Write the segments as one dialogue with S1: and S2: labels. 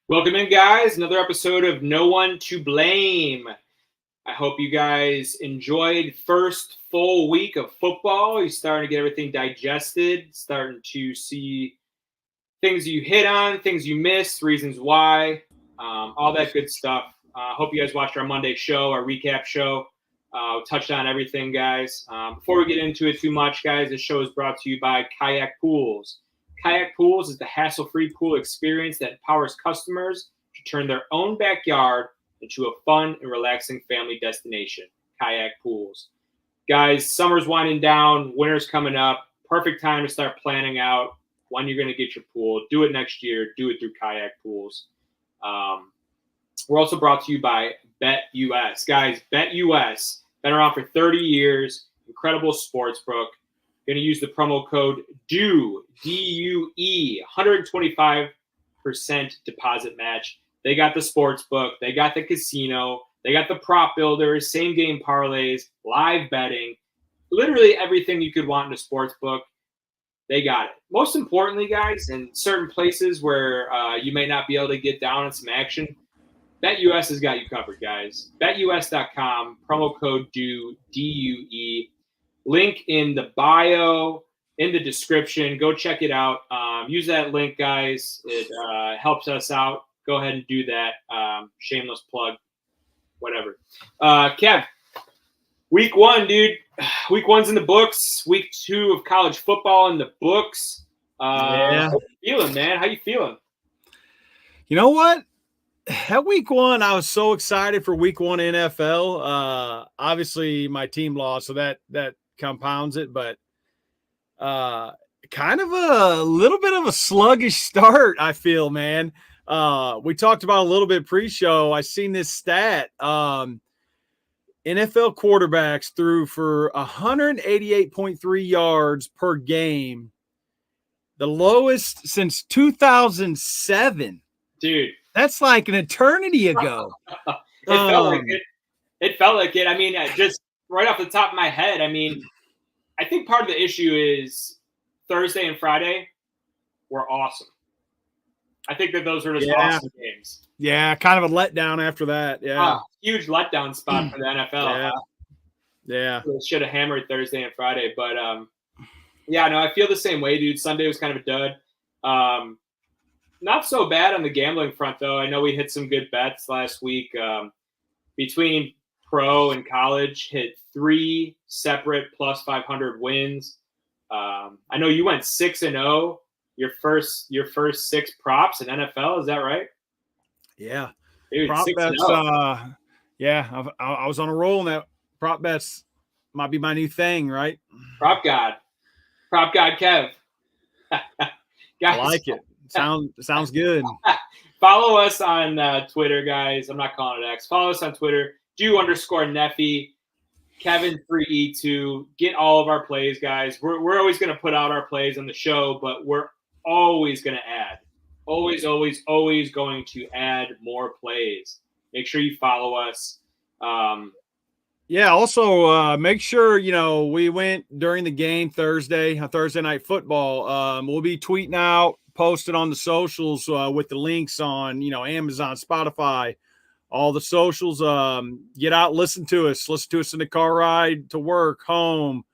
S1: Welcome in, guys. Another episode of No One to Blame. I hope you guys enjoyed first full week of football. You're starting to get everything digested, starting to see things you hit on, things you missed, reasons why, all that good stuff. Hope you guys watched our Monday show, our recap show. Touched on everything, guys. Before we get into it too much, guys, this show is brought to you by Kayak Pools. Kayak Pools is the hassle-free pool experience that empowers customers to turn their own backyard into a fun and relaxing family destination. Kayak Pools. Guys, summer's winding down, winter's coming up. Perfect time to start planning out when you're going to get your pool. Do it next year. Do it through Kayak Pools. We're also brought to you by BetUS. Guys, BetUS, been around for 30 years. Incredible sportsbook. Going to use the promo code DUE, D-U-E, 125% deposit match. They got the sports book. They got the casino. They got the prop builders, same game parlays, live betting, literally everything you could want in a sports book. They got it. Most importantly, guys, in certain places where you may not be able to get down on some action, BetUS has got you covered, guys. BetUS.com, promo code DUE, D-U-E. Link in the bio, in the description. Go check it out. Use that link, guys. It helps us out. Go ahead and do that. Shameless plug, whatever. Kev, week one, dude. Week one's in the books. Week two of college football in the books.
S2: Yeah.
S1: How you feeling, man? How you feeling?
S2: You know what? At week one, I was so excited for week one NFL. Obviously, my team lost, so that compounds it, but kind of a little bit of a sluggish start, I feel, man. We talked about a little bit pre-show. I seen this stat. NFL quarterbacks threw for 188.3 yards per game, the lowest since 2007.
S1: Dude.
S2: That's like an eternity ago.
S1: It felt like it. It felt like it. I mean, just right off the top of my head, I mean, I think part of the issue is Thursday and Friday were awesome. I think that those were just awesome games.
S2: Yeah, kind of a letdown after that. Yeah.
S1: Huge letdown spot for the NFL.
S2: Yeah.
S1: Should have hammered Thursday and Friday. But, yeah, no, I feel the same way, dude. Sunday was kind of a dud. Not so bad on the gambling front, though. I know we hit some good bets last week. Between pro and college, hit 3 separate plus 500 wins. I know you went 6-0 your first 6 props in NFL. Is that right?
S2: Yeah.
S1: Dude,
S2: prop bets. Yeah, I was on a roll, and that prop bets might be my new thing, right?
S1: Prop God Kev.
S2: Guys, I like it. Sounds good.
S1: Follow us on Twitter, guys. I'm not calling it X. Follow us on Twitter. Do_Neffy. Kevin3E2. Get all of our plays, guys. We're always going to put out our plays on the show, but we're always going to add. Always going to add more plays. Make sure you follow us.
S2: Yeah, also make sure, we went during the game Thursday Night Football. We'll be tweeting out, posted on the socials with the links on, Amazon, Spotify, all the socials. Get out, listen to us in the car ride to work, home.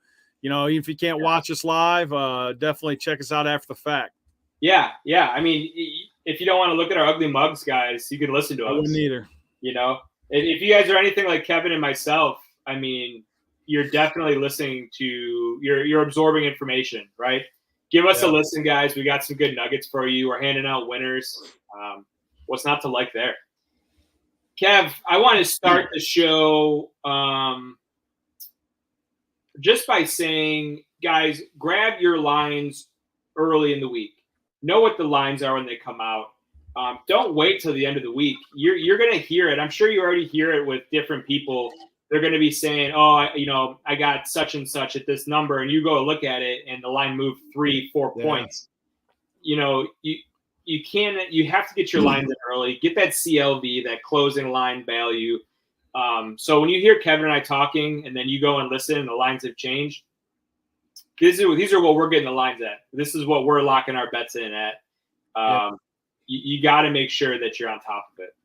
S2: Even if you can't watch us live, definitely check us out after the fact.
S1: Yeah. I mean, if you don't want to look at our ugly mugs, guys, you can listen to us.
S2: I wouldn't either.
S1: If you guys are anything like Kevin and myself, I mean, you're definitely listening to, you're absorbing information, right? Give us a listen, guys. We got some good nuggets for you. We're handing out winners. What's not to like there? Kev, I want to start the show just by saying, guys, grab your lines early in the week. Know what the lines are when they come out. Don't wait till the end of the week. You're going to hear it. I'm sure you already hear it with different people. They're going to be saying, I got such and such at this number, and you go look at it, and the line moved 3-4 points. You have to get your lines in early. Get that CLV, that closing line value. So when you hear Kevin and I talking, and then you go and listen, and the lines have changed, these are what we're getting the lines at. This is what we're locking our bets in at. you got to make sure that you're on top of it.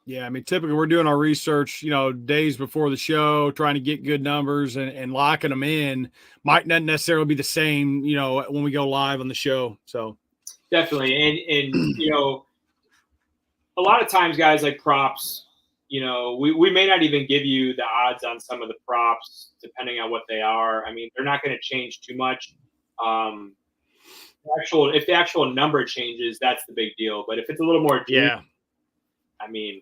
S2: Yeah, I mean, typically we're doing our research, days before the show, trying to get good numbers and locking them in. Might not necessarily be the same, when we go live on the show. So
S1: definitely, and a lot of times, guys, like props, we may not even give you the odds on some of the props depending on what they are. I mean, they're not going to change too much. If the actual number changes, that's the big deal. But if it's a little more juicy, I mean.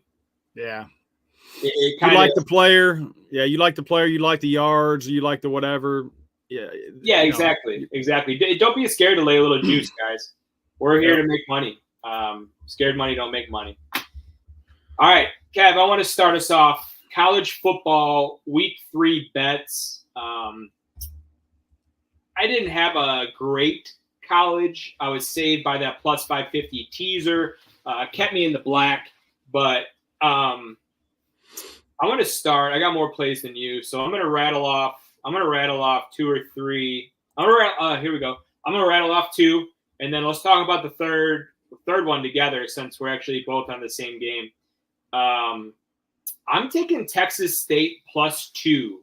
S2: Yeah.
S1: You
S2: like the player. Yeah, you like the player. You like the yards. You like the whatever. Yeah.
S1: Yeah, exactly. Exactly. Don't be scared to lay a little juice, guys. We're here to make money. Scared money don't make money. All right, Kev, I want to start us off. College football, week 3 bets. I didn't have a great college. I was saved by that plus 550 teaser. Kept me in the black, but I want to start. I got more plays than you, so I'm going to rattle off 2 or 3. Here we go. I'm going to rattle off 2, and then let's talk about the third one together since we're actually both on the same game. I'm taking Texas State plus 2.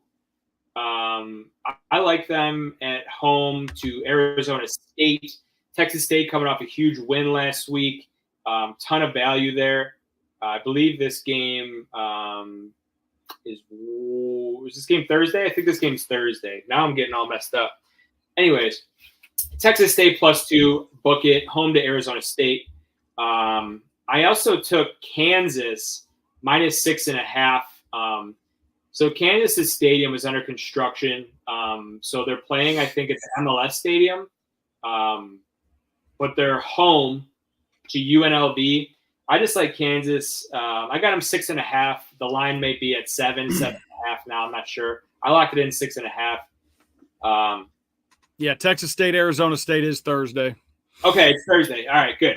S1: I like them at home to Arizona State. Texas State coming off a huge win last week. Ton of value there. I believe this game is this game Thursday? I think this game's Thursday. Now I'm getting all messed up. Anyways, Texas State plus 2, book it, home to Arizona State. I also took Kansas minus 6.5. So Kansas' stadium is under construction. So they're playing, I think it's MLS stadium. But they're home to UNLV. I just like Kansas. I got them 6.5. The line may be at 7.5 now. I'm not sure. I locked it in 6.5.
S2: Yeah, Texas State, Arizona State is Thursday.
S1: Okay, it's Thursday. All right, good.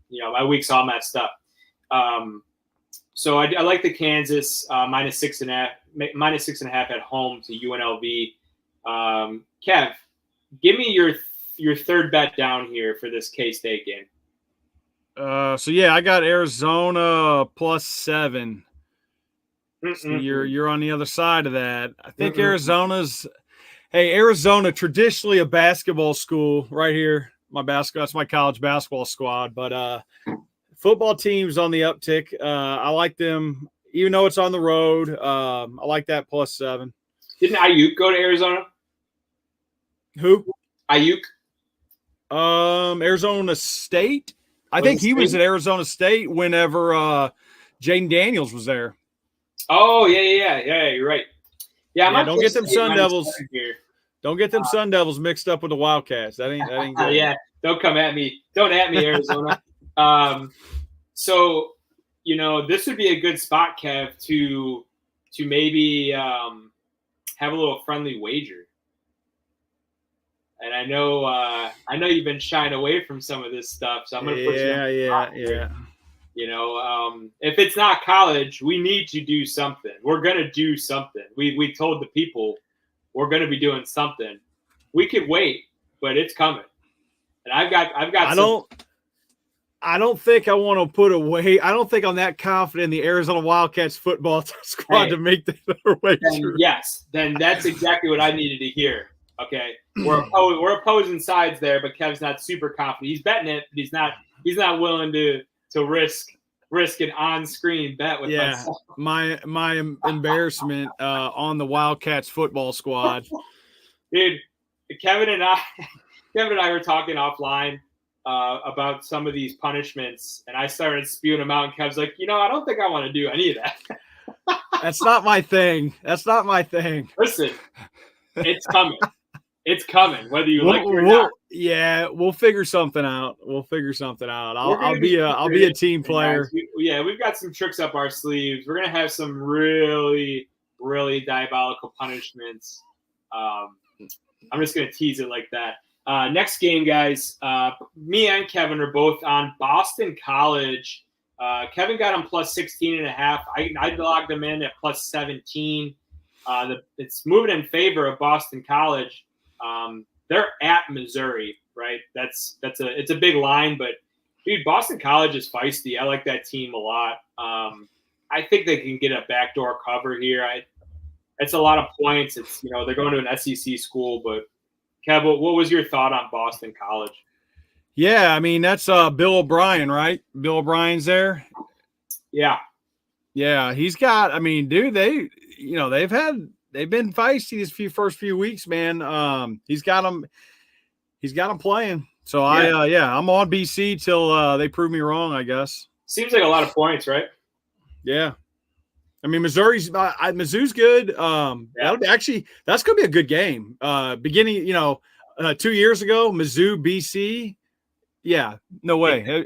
S1: My week's all messed up. So I like the Kansas minus 6.5 at home to UNLV. Kev, give me your third bet down here for this K-State game.
S2: I got Arizona plus 7. So you're on the other side of that. I think Arizona, traditionally a basketball school right here. That's my college basketball squad, but football team's on the uptick. I like them, even though it's on the road. I like that plus 7.
S1: Didn't Ayuk go to Arizona?
S2: Who?
S1: Ayuk.
S2: Arizona State. I think he was at Arizona State whenever Jaden Daniels was there.
S1: Oh yeah. You're right. Yeah,
S2: don't get them Sun Devils. Don't get them Sun Devils mixed up with the Wildcats. That ain't good.
S1: Yeah, don't come at me. Don't at me, Arizona. So this would be a good spot, Kev, to maybe have a little friendly wager. And I know you've been shying away from some of this stuff, so I'm going to put you on the spot here. If it's not college, we need to do something. We're going to do something. We told the people we're going to be doing something. We could wait, but it's coming. And I've got.
S2: I don't think I want to put away. I don't think I'm that confident in the Arizona Wildcats football squad to make the wager.
S1: Then that's exactly what I needed to hear. Okay, we're opposing sides there, but Kev's not super confident. He's betting it, but he's not willing to risk an on-screen bet with myself.
S2: my embarrassment on the Wildcats football squad.
S1: Dude, Kevin and I were talking offline about some of these punishments, and I started spewing them out, and Kev's like, I don't think I want to do any of that.
S2: That's not my thing.
S1: Listen, it's coming. It's coming, whether you like it or not.
S2: Yeah, we'll figure something out. I'll be a team player.
S1: We've got some tricks up our sleeves. We're gonna have some really, really diabolical punishments. I'm just gonna tease it like that. Next game, guys. Me and Kevin are both on Boston College. Kevin got him plus 16.5. I logged him in at plus 17. It's moving in favor of Boston College. They're at Missouri, right? It's a big line, but dude, Boston College is feisty. I like that team a lot. I think they can get a backdoor cover here. It's a lot of points. It's they're going to an SEC school, but Kev, what was your thought on Boston College?
S2: Yeah, I mean that's Bill O'Brien, right? Bill O'Brien's there.
S1: Yeah.
S2: Yeah, he's got. I mean, dude, they've been feisty these first few weeks, man. He's got them playing. So I'm on BC till they prove me wrong, I guess.
S1: Seems like a lot of points, right?
S2: Yeah. I mean, Mizzou's good. That's going to be a good game. Beginning, 2 years ago, Mizzou, BC. Yeah, no way.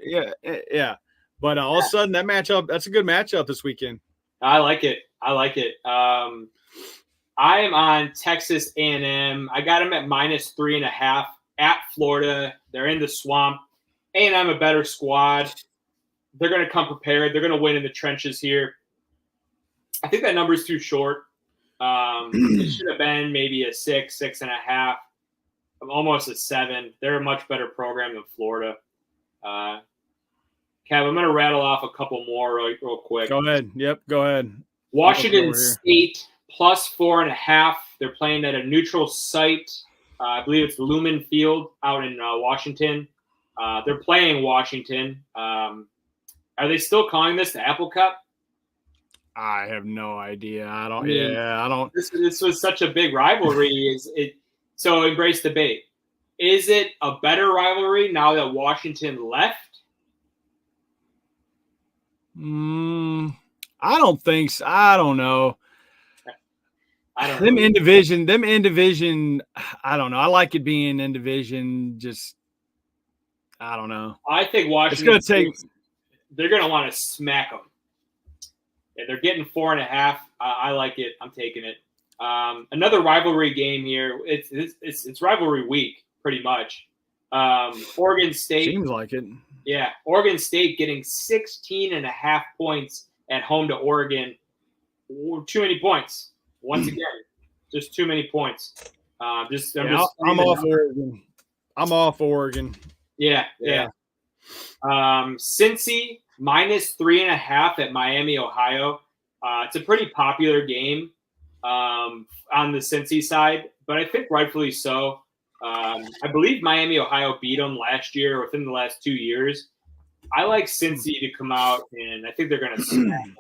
S2: Yeah. But all of a sudden, that's a good matchup this weekend.
S1: I like it. I am on Texas A&M. I got them at -3.5 at Florida. They're in the swamp. A&M a better squad. They're going to come prepared. They're going to win in the trenches here. I think that number is too short. It should have been maybe a 6, 6.5, almost a 7. They're a much better program than Florida. Kev, I'm going to rattle off a couple more real quick.
S2: Go ahead. Yep, go ahead.
S1: Washington State +4.5. They're playing at a neutral site. I believe it's Lumen Field out in Washington. They're playing Washington. Are they still calling this the Apple Cup?
S2: I have no idea. I don't.
S1: This was such a big rivalry. So embrace debate. Is it a better rivalry now that Washington left?
S2: I don't think so. I don't know. Them in division. I don't know. I like it being in division. Just, I don't know.
S1: I think Washington. It's going to take. They're going to want to smack them. Yeah, they're getting 4.5. I like it. I'm taking it. Another rivalry game here. It's rivalry week, pretty much. Oregon State.
S2: Seems like it.
S1: Yeah, Oregon State getting 16.5 points at home to Oregon. Too many points. Once again, just too many points. I'm
S2: off Oregon. I'm off Oregon.
S1: Yeah. Cincy -3.5 at Miami, Ohio. It's a pretty popular game on the Cincy side, but I think rightfully so. I believe Miami, Ohio beat them last year within the last 2 years. I like Cincy to come out, and I think they're going to smack them.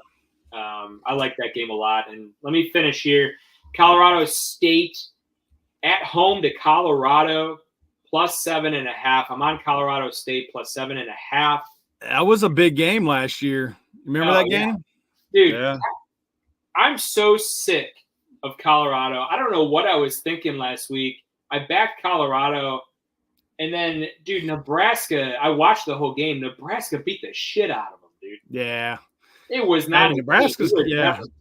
S1: I like that game a lot. And let me finish here. Colorado State at home to Colorado +7.5. I'm on Colorado State +7.5.
S2: That was a big game last year. Remember that game?
S1: Dude, yeah. I'm so sick of Colorado. I don't know what I was thinking last week. I backed Colorado, and then, dude, Nebraska, I watched the whole game. Nebraska beat the shit out of them, dude.
S2: Yeah.
S1: It was not
S2: Nebraska's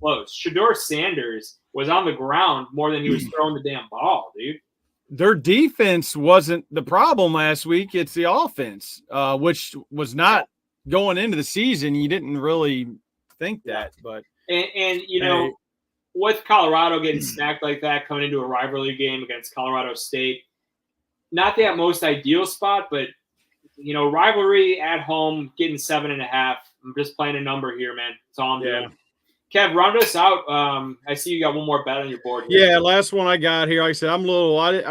S1: close. Shedeur Sanders was on the ground more than he was throwing the damn ball, dude.
S2: Their defense wasn't the problem last week. It's the offense, which was not going into the season. You didn't really think that. But
S1: and with Colorado getting smacked like that, coming into a rivalry game against Colorado State, not that most ideal spot, but, rivalry at home, getting 7.5. I'm just playing a number here, man. That's all I'm doing. Kev, round us out. I see you got one more bet on your board here.
S2: Yeah, last one I got here. Like I said, I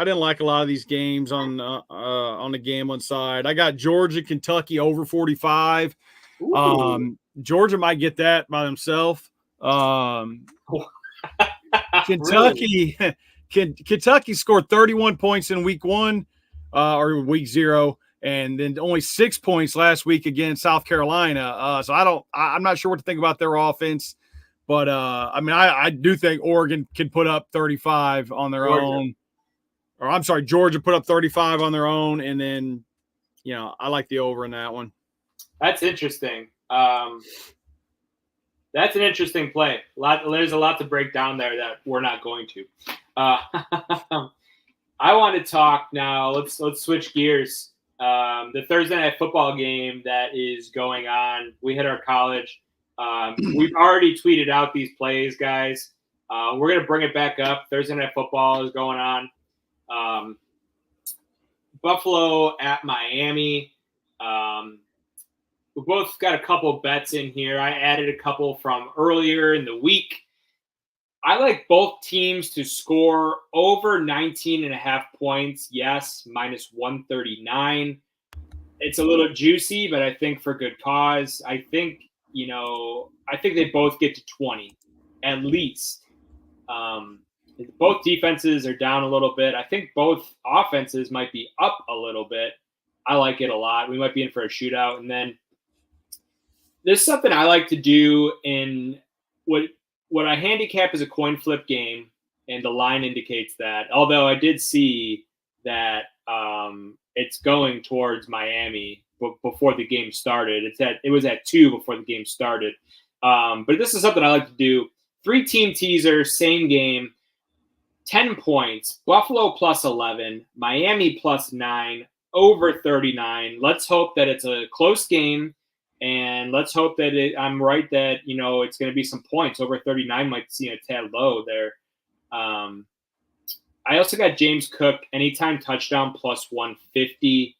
S2: didn't like a lot of these games on the gambling side. I got Georgia, Kentucky over 45. Georgia might get that by themselves. Kentucky, Kentucky scored 31 points in week 1 or week 0, and then only 6 points last week against South Carolina. So I'm not sure what to think about their offense. But, I do think Oregon can put up 35 on their own. Or, I'm sorry, Georgia put up 35 on their own. And then, I like the over in that one.
S1: That's interesting. That's an interesting play. There's a lot to break down there that we're not going to. I want to talk now. Let's switch gears. The Thursday night football game that is going on. We hit our college. We've already tweeted out these plays, guys. We're going to bring it back up. Thursday night football is going on. Buffalo at Miami. We both got a couple bets in here. I added a couple from earlier in the week. I like both teams to score over 19.5 points. Yes, minus 139. It's a little juicy, but I think for good cause. I think they both get to 20 at least. Both defenses are down a little bit. I think both offenses might be up a little bit. I like it a lot. We might be in for a shootout. And then there's something I like to do in what I handicap is a coin flip game, and the line indicates that. Although I did see that it's going towards Miami before the game started. It was at 2 before the game started. But this is something I like to do. 3-team teaser, same game, 10 points, Buffalo plus 11, Miami plus 9, over 39. Let's hope that it's a close game, and let's hope that I'm right that, it's going to be some points. Over 39 might seem a tad low there. I also got James Cook, anytime touchdown, plus 150.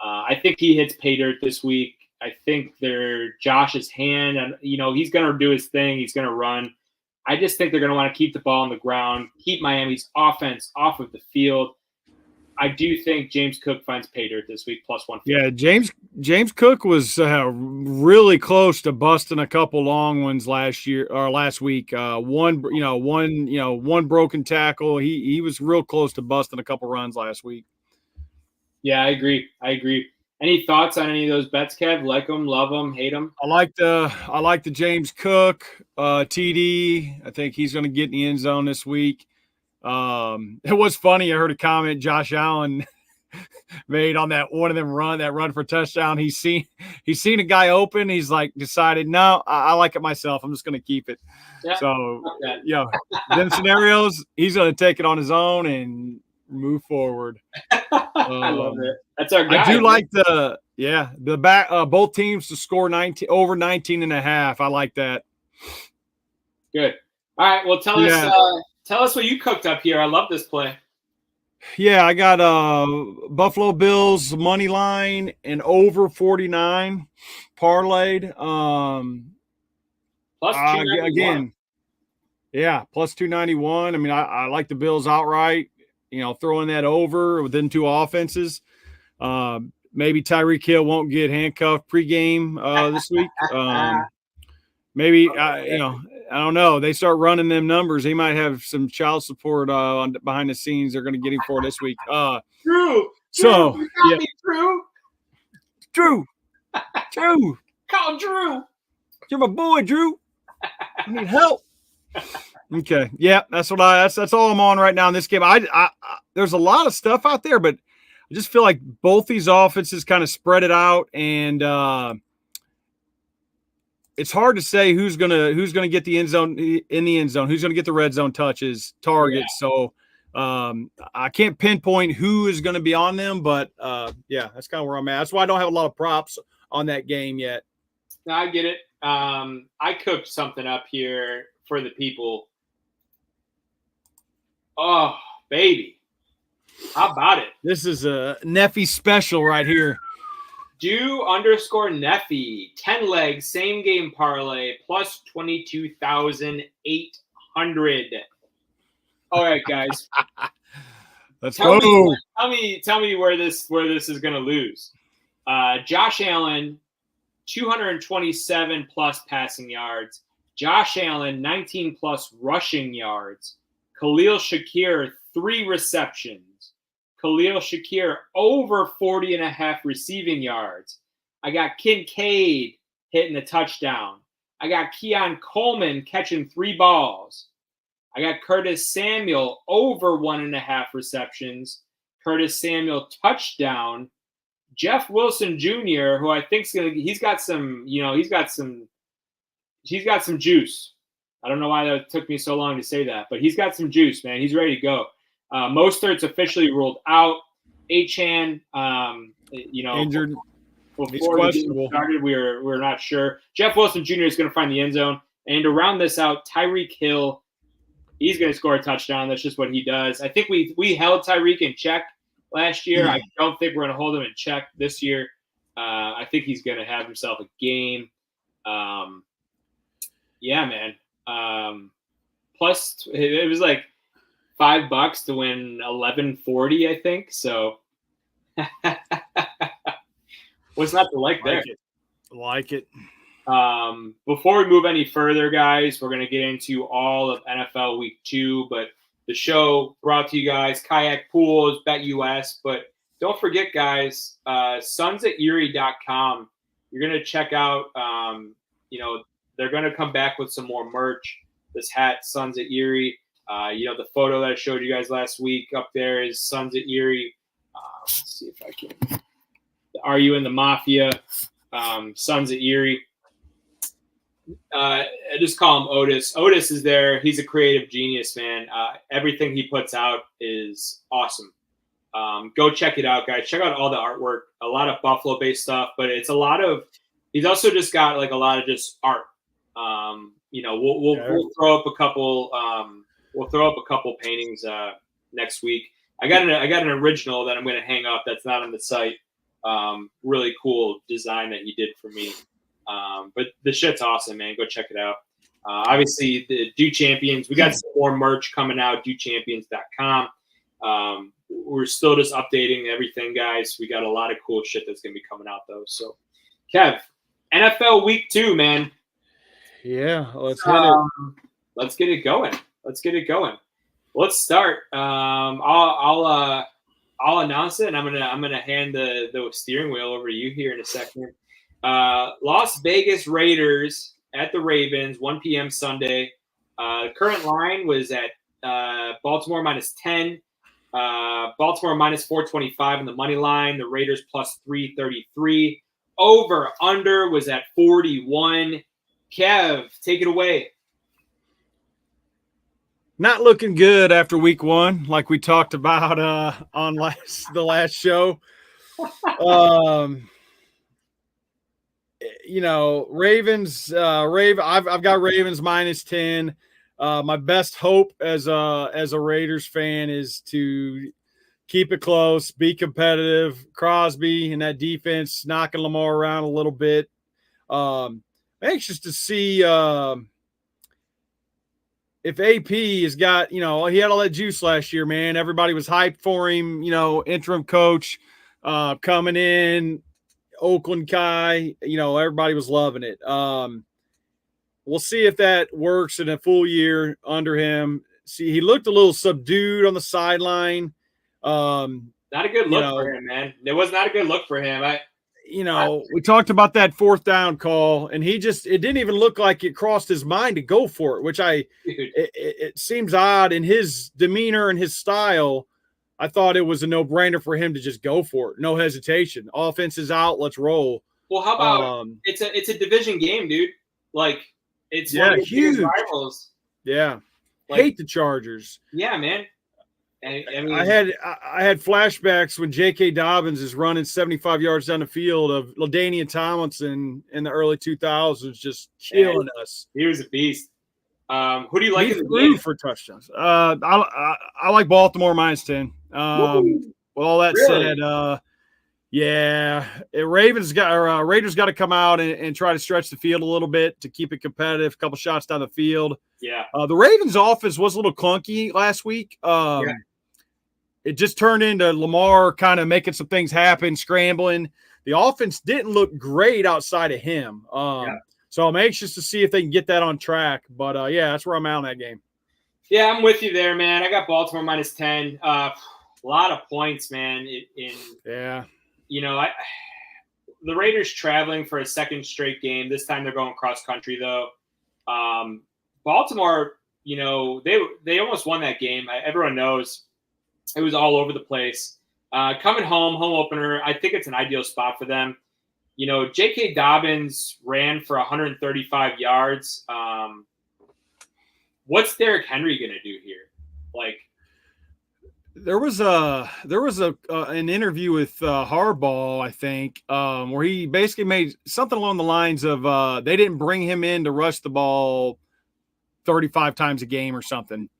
S1: I think he hits pay dirt this week. I think they're Josh's hand, and he's going to do his thing. He's going to run. I just think they're going to want to keep the ball on the ground, keep Miami's offense off of the field. I do think James Cook finds pay dirt this week, plus 150.
S2: Yeah, James Cook was really close to busting a couple long ones last week. One broken tackle. He was real close to busting a couple runs last week.
S1: Yeah, I agree. Any thoughts on any of those bets, Kev? Like them, love them, hate them?
S2: I like the James Cook TD. I think he's going to get in the end zone this week. It was funny. I heard a comment Josh Allen made on that run for touchdown. He's seen a guy open. He's like decided, no, I like it myself. I'm just going to keep it. Yeah, so them scenarios, he's going to take it on his own and move forward.
S1: I love it. That's our guy.
S2: I do like the back both teams to score over 19.5. I like that.
S1: Good. All right. Well, tell us what you cooked up here. I love this play.
S2: Yeah, I got Buffalo Bills money line and over 49 parlayed.
S1: Plus 291.
S2: Again. Yeah, plus 291. I mean, I like the Bills outright. Throwing that over within two offenses. Maybe Tyreek Hill won't get handcuffed pregame this week. Maybe I don't know. They start running them numbers. He might have some child support behind the scenes. They're going to get him for this week.
S1: Drew.
S2: So
S1: you got me, Drew. Call Drew.
S2: You're my boy, Drew. I need help. Okay. Yeah, that's all I'm on right now in this game. I there's a lot of stuff out there, but I just feel like both these offenses kind of spread it out, and it's hard to say who's gonna get the end zone, who's gonna get the red zone touches, targets. Yeah. So I can't pinpoint who is going to be on them, but that's kind of where I'm at. That's why I don't have a lot of props on that game yet.
S1: No, I get it. I cooked something up here for the people. Oh, baby. How about it?
S2: This is a Neffy special right here.
S1: Dew_Neffy, 10 legs, same game parlay, plus 22,800. All right, guys.
S2: Let's go.
S1: Tell me where this is going to lose. Josh Allen, 227 plus passing yards. Josh Allen, 19 plus rushing yards. Khalil Shakir, 3 receptions. Khalil Shakir, over 40.5 receiving yards. I got Kincaid hitting a touchdown. I got Keon Coleman catching 3 balls. I got Curtis Samuel, over 1.5 receptions. Curtis Samuel, touchdown. Jeff Wilson Jr., who I think he's got some juice. I don't know why that took me so long to say that, but he's got some juice, man. He's ready to go. Mostert's officially ruled out. Achane,
S2: injured.
S1: Before the game started, we're not sure. Jeff Wilson Jr. is going to find the end zone. And to round this out, Tyreek Hill, he's going to score a touchdown. That's just what he does. I think we held Tyreek in check last year. I don't think we're going to hold him in check this year. I think he's going to have himself a game. Yeah, man. Plus, it was like $5 to win 1140, I think. So, what's not to like there?
S2: Like it.
S1: Before we move any further, guys, we're going to get into all of NFL Week 2, but the show brought to you guys, Kayak Pools, BetUS, but don't forget, guys, sonsaterie.com. You're going to check out, they're going to come back with some more merch. This hat, Sons at Erie. The photo that I showed you guys last week up there is Sons at Erie. Let's see if I can. Are You in the Mafia? Sons at Erie. I just call him Otis. Otis is there. He's a creative genius, man. Everything he puts out is awesome. Go check it out, guys. Check out all the artwork. A lot of Buffalo-based stuff, but it's a lot of. He's also just got like a lot of just art. We'll throw up a couple. We'll throw up a couple paintings next week. I got an original that I'm going to hang up. That's not on the site. Really cool design that he did for me. But the shit's awesome, man. Go check it out. Obviously, the Do Champions. We got some more merch coming out. DoChampions.com. We're still just updating everything, guys. We got a lot of cool shit that's going to be coming out, though. So, Kev, NFL Week 2, man.
S2: Yeah, let's hit it.
S1: Let's get it going. Let's start. I'll announce it, and I'm gonna hand the steering wheel over to you here in a second. Las Vegas Raiders at the Ravens, 1 p.m. Sunday. Current line was at Baltimore -10. Baltimore -425 in the money line. The Raiders +333. Over under was at 41. Kev, take it away.
S2: Not looking good after week 1, like we talked about on the last show. Ravens. I've got Ravens -10. My best hope as a Raiders fan is to keep it close, be competitive. Crosby and that defense knocking Lamar around a little bit. Anxious to see if AP has got, he had all that juice last year, man. Everybody was hyped for him, interim coach coming in, Oakland guy, everybody was loving it. We'll see if that works in a full year under him. See, he looked a little subdued on the sideline.
S1: Not a good look for him, man. It was not a good look for him.
S2: We talked about that 4th down call, and it didn't even look like it crossed his mind to go for it, which it seems odd in his demeanor and his style. I thought it was a no-brainer for him to just go for it. No hesitation. Offense is out. Let's roll.
S1: Well, how about it's a division game, dude? Like, it's one of the
S2: huge
S1: rivals.
S2: Yeah. Hate the Chargers.
S1: Yeah, man. I mean,
S2: I had flashbacks when J.K. Dobbins is running 75 yards down the field of LaDainian Tomlinson in the early 2000s, just killing us.
S1: He was a beast. Who do you like
S2: in
S1: the game
S2: for touchdowns? I like Baltimore -10. With all that said, Raiders got to come out and try to stretch the field a little bit to keep it competitive. A couple shots down the field.
S1: Yeah.
S2: The Ravens' offense was a little clunky last week. It just turned into Lamar kind of making some things happen, scrambling. The offense didn't look great outside of him. So I'm anxious to see if they can get that on track. But, that's where I'm at on that game.
S1: Yeah, I'm with you there, man. I got Baltimore -10. A lot of points, man. The Raiders traveling for a second straight game. This time they're going cross country, though. Baltimore, they almost won that game. Everyone knows it was all over the place. Coming home opener, I think it's an ideal spot for them. J.K. Dobbins ran for 135 yards. What's Derrick Henry going to do here? Like,
S2: there was an interview with Harbaugh, I think, where he basically made something along the lines of they didn't bring him in to rush the ball 35 times a game or something.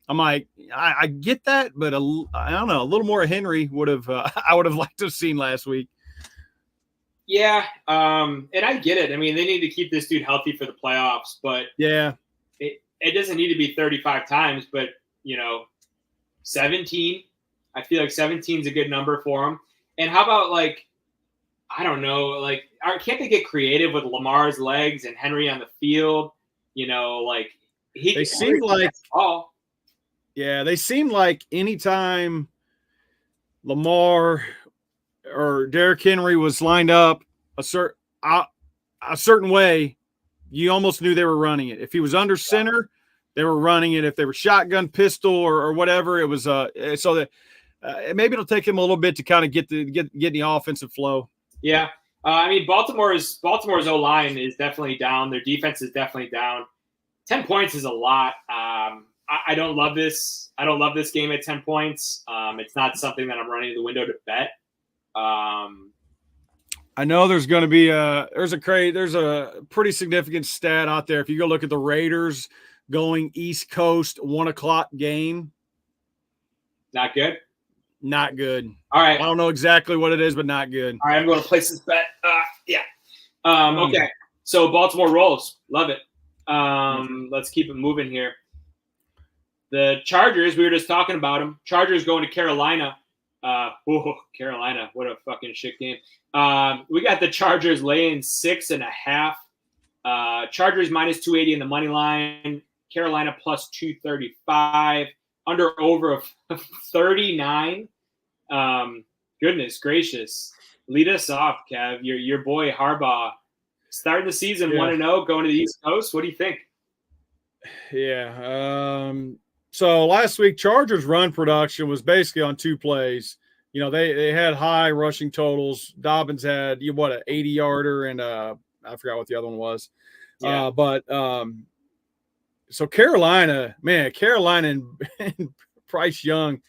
S2: I'm like, I get that, but I don't know, a little more Henry would have. I would have liked to have seen last week.
S1: Yeah, and I get it. I mean, they need to keep this dude healthy for the playoffs, but
S2: yeah,
S1: it doesn't need to be 35 times. But 17. I feel like 17 is a good number for him. And how about I don't know, can't they get creative with Lamar's legs and Henry on the field?
S2: They seem like
S1: all.
S2: Yeah, they seem like anytime Lamar or Derrick Henry was lined up a certain way, you almost knew they were running it. If he was under center, they were running it. If they were shotgun, pistol, or whatever, it was so that maybe it'll take him a little bit to kind of get the offensive flow.
S1: Yeah, I mean Baltimore's O-line is definitely down. Their defense is definitely down. 10 points is a lot. I don't love this. I don't love this game at 10 points. It's not something that I'm running to the window to bet.
S2: I know there's going to be there's a pretty significant stat out there. If you go look at the Raiders going East Coast 1:00 game,
S1: not good.
S2: Not good.
S1: All right.
S2: I don't know exactly what it is, but not good.
S1: All right, I'm going to place this bet. Yeah. Okay. So Baltimore rolls. Love it. Let's keep it moving here. The Chargers, we were just talking about them. Chargers going to Carolina. Carolina, what a fucking shit game. We got the Chargers laying 6.5. Chargers minus 280 in the money line. Carolina plus 235. Under over of 39. Goodness gracious. Lead us off, Kev. Your boy Harbaugh. Starting the season 1-0, going to the East Coast. What do you think?
S2: Yeah. So last week, Chargers run production was basically on 2 plays. They had high rushing totals. Dobbins had an 80-yarder, and I forgot what the other one was.
S1: Yeah.
S2: So Carolina and Bryce Young,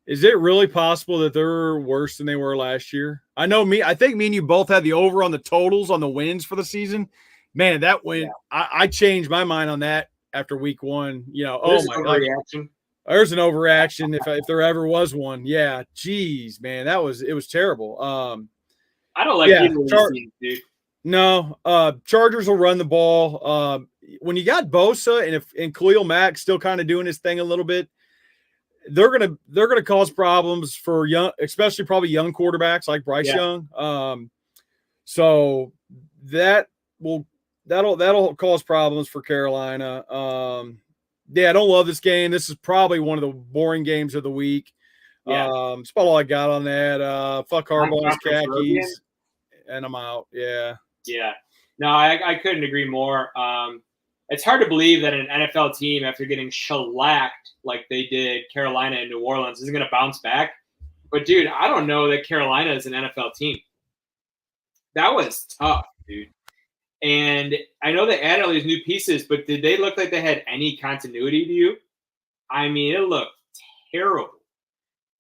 S2: is it really possible that they're worse than they were last year? I think me and you both had the over on the totals on the wins for the season. Man, that win, I changed my mind on that after week 1. There's an overreaction if there ever was one. Yeah, geez, man, it was terrible.
S1: I don't like either of these teams, dude.
S2: No, Chargers will run the ball. When you got Bosa and Khalil Mack still kind of doing his thing a little bit, they're gonna cause problems for young, especially probably young quarterbacks like Bryce Young. So that'll cause problems for Carolina. I don't love this game. This is probably one of the boring games of the week.
S1: Yeah.
S2: That's about all I got on that. Fuck Harbaugh's khakis, and I'm out. Yeah.
S1: Yeah. No, I couldn't agree more. It's hard to believe that an NFL team, after getting shellacked like they did Carolina and New Orleans, isn't going to bounce back. But, dude, I don't know that Carolina is an NFL team. That was tough, dude. And I know they added all these new pieces, but did they look like they had any continuity to you? I mean, it looked terrible.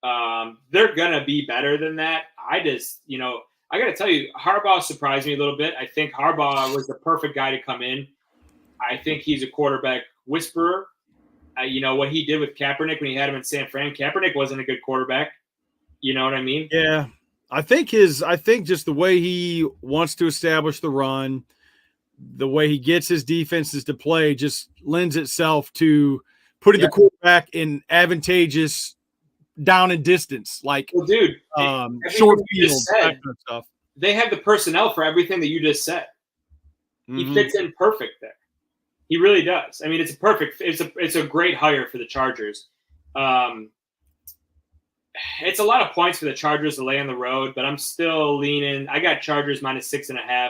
S1: They're going to be better than that. I got to tell you, Harbaugh surprised me a little bit. I think Harbaugh was the perfect guy to come in. I think he's a quarterback whisperer. What he did with Kaepernick when he had him in San Fran, Kaepernick wasn't a good quarterback. You know what I mean?
S2: Yeah. I think just the way he wants to establish the run, the way he gets his defenses to play just lends itself to putting the quarterback in advantageous down and distance, like short field kind of stuff.
S1: They have the personnel for everything that you just said. Mm-hmm. He fits in perfect there. He really does. I mean, it's a great hire for the Chargers. It's a lot of points for the Chargers to lay on the road, but I'm still leaning. I got Chargers minus 6.5.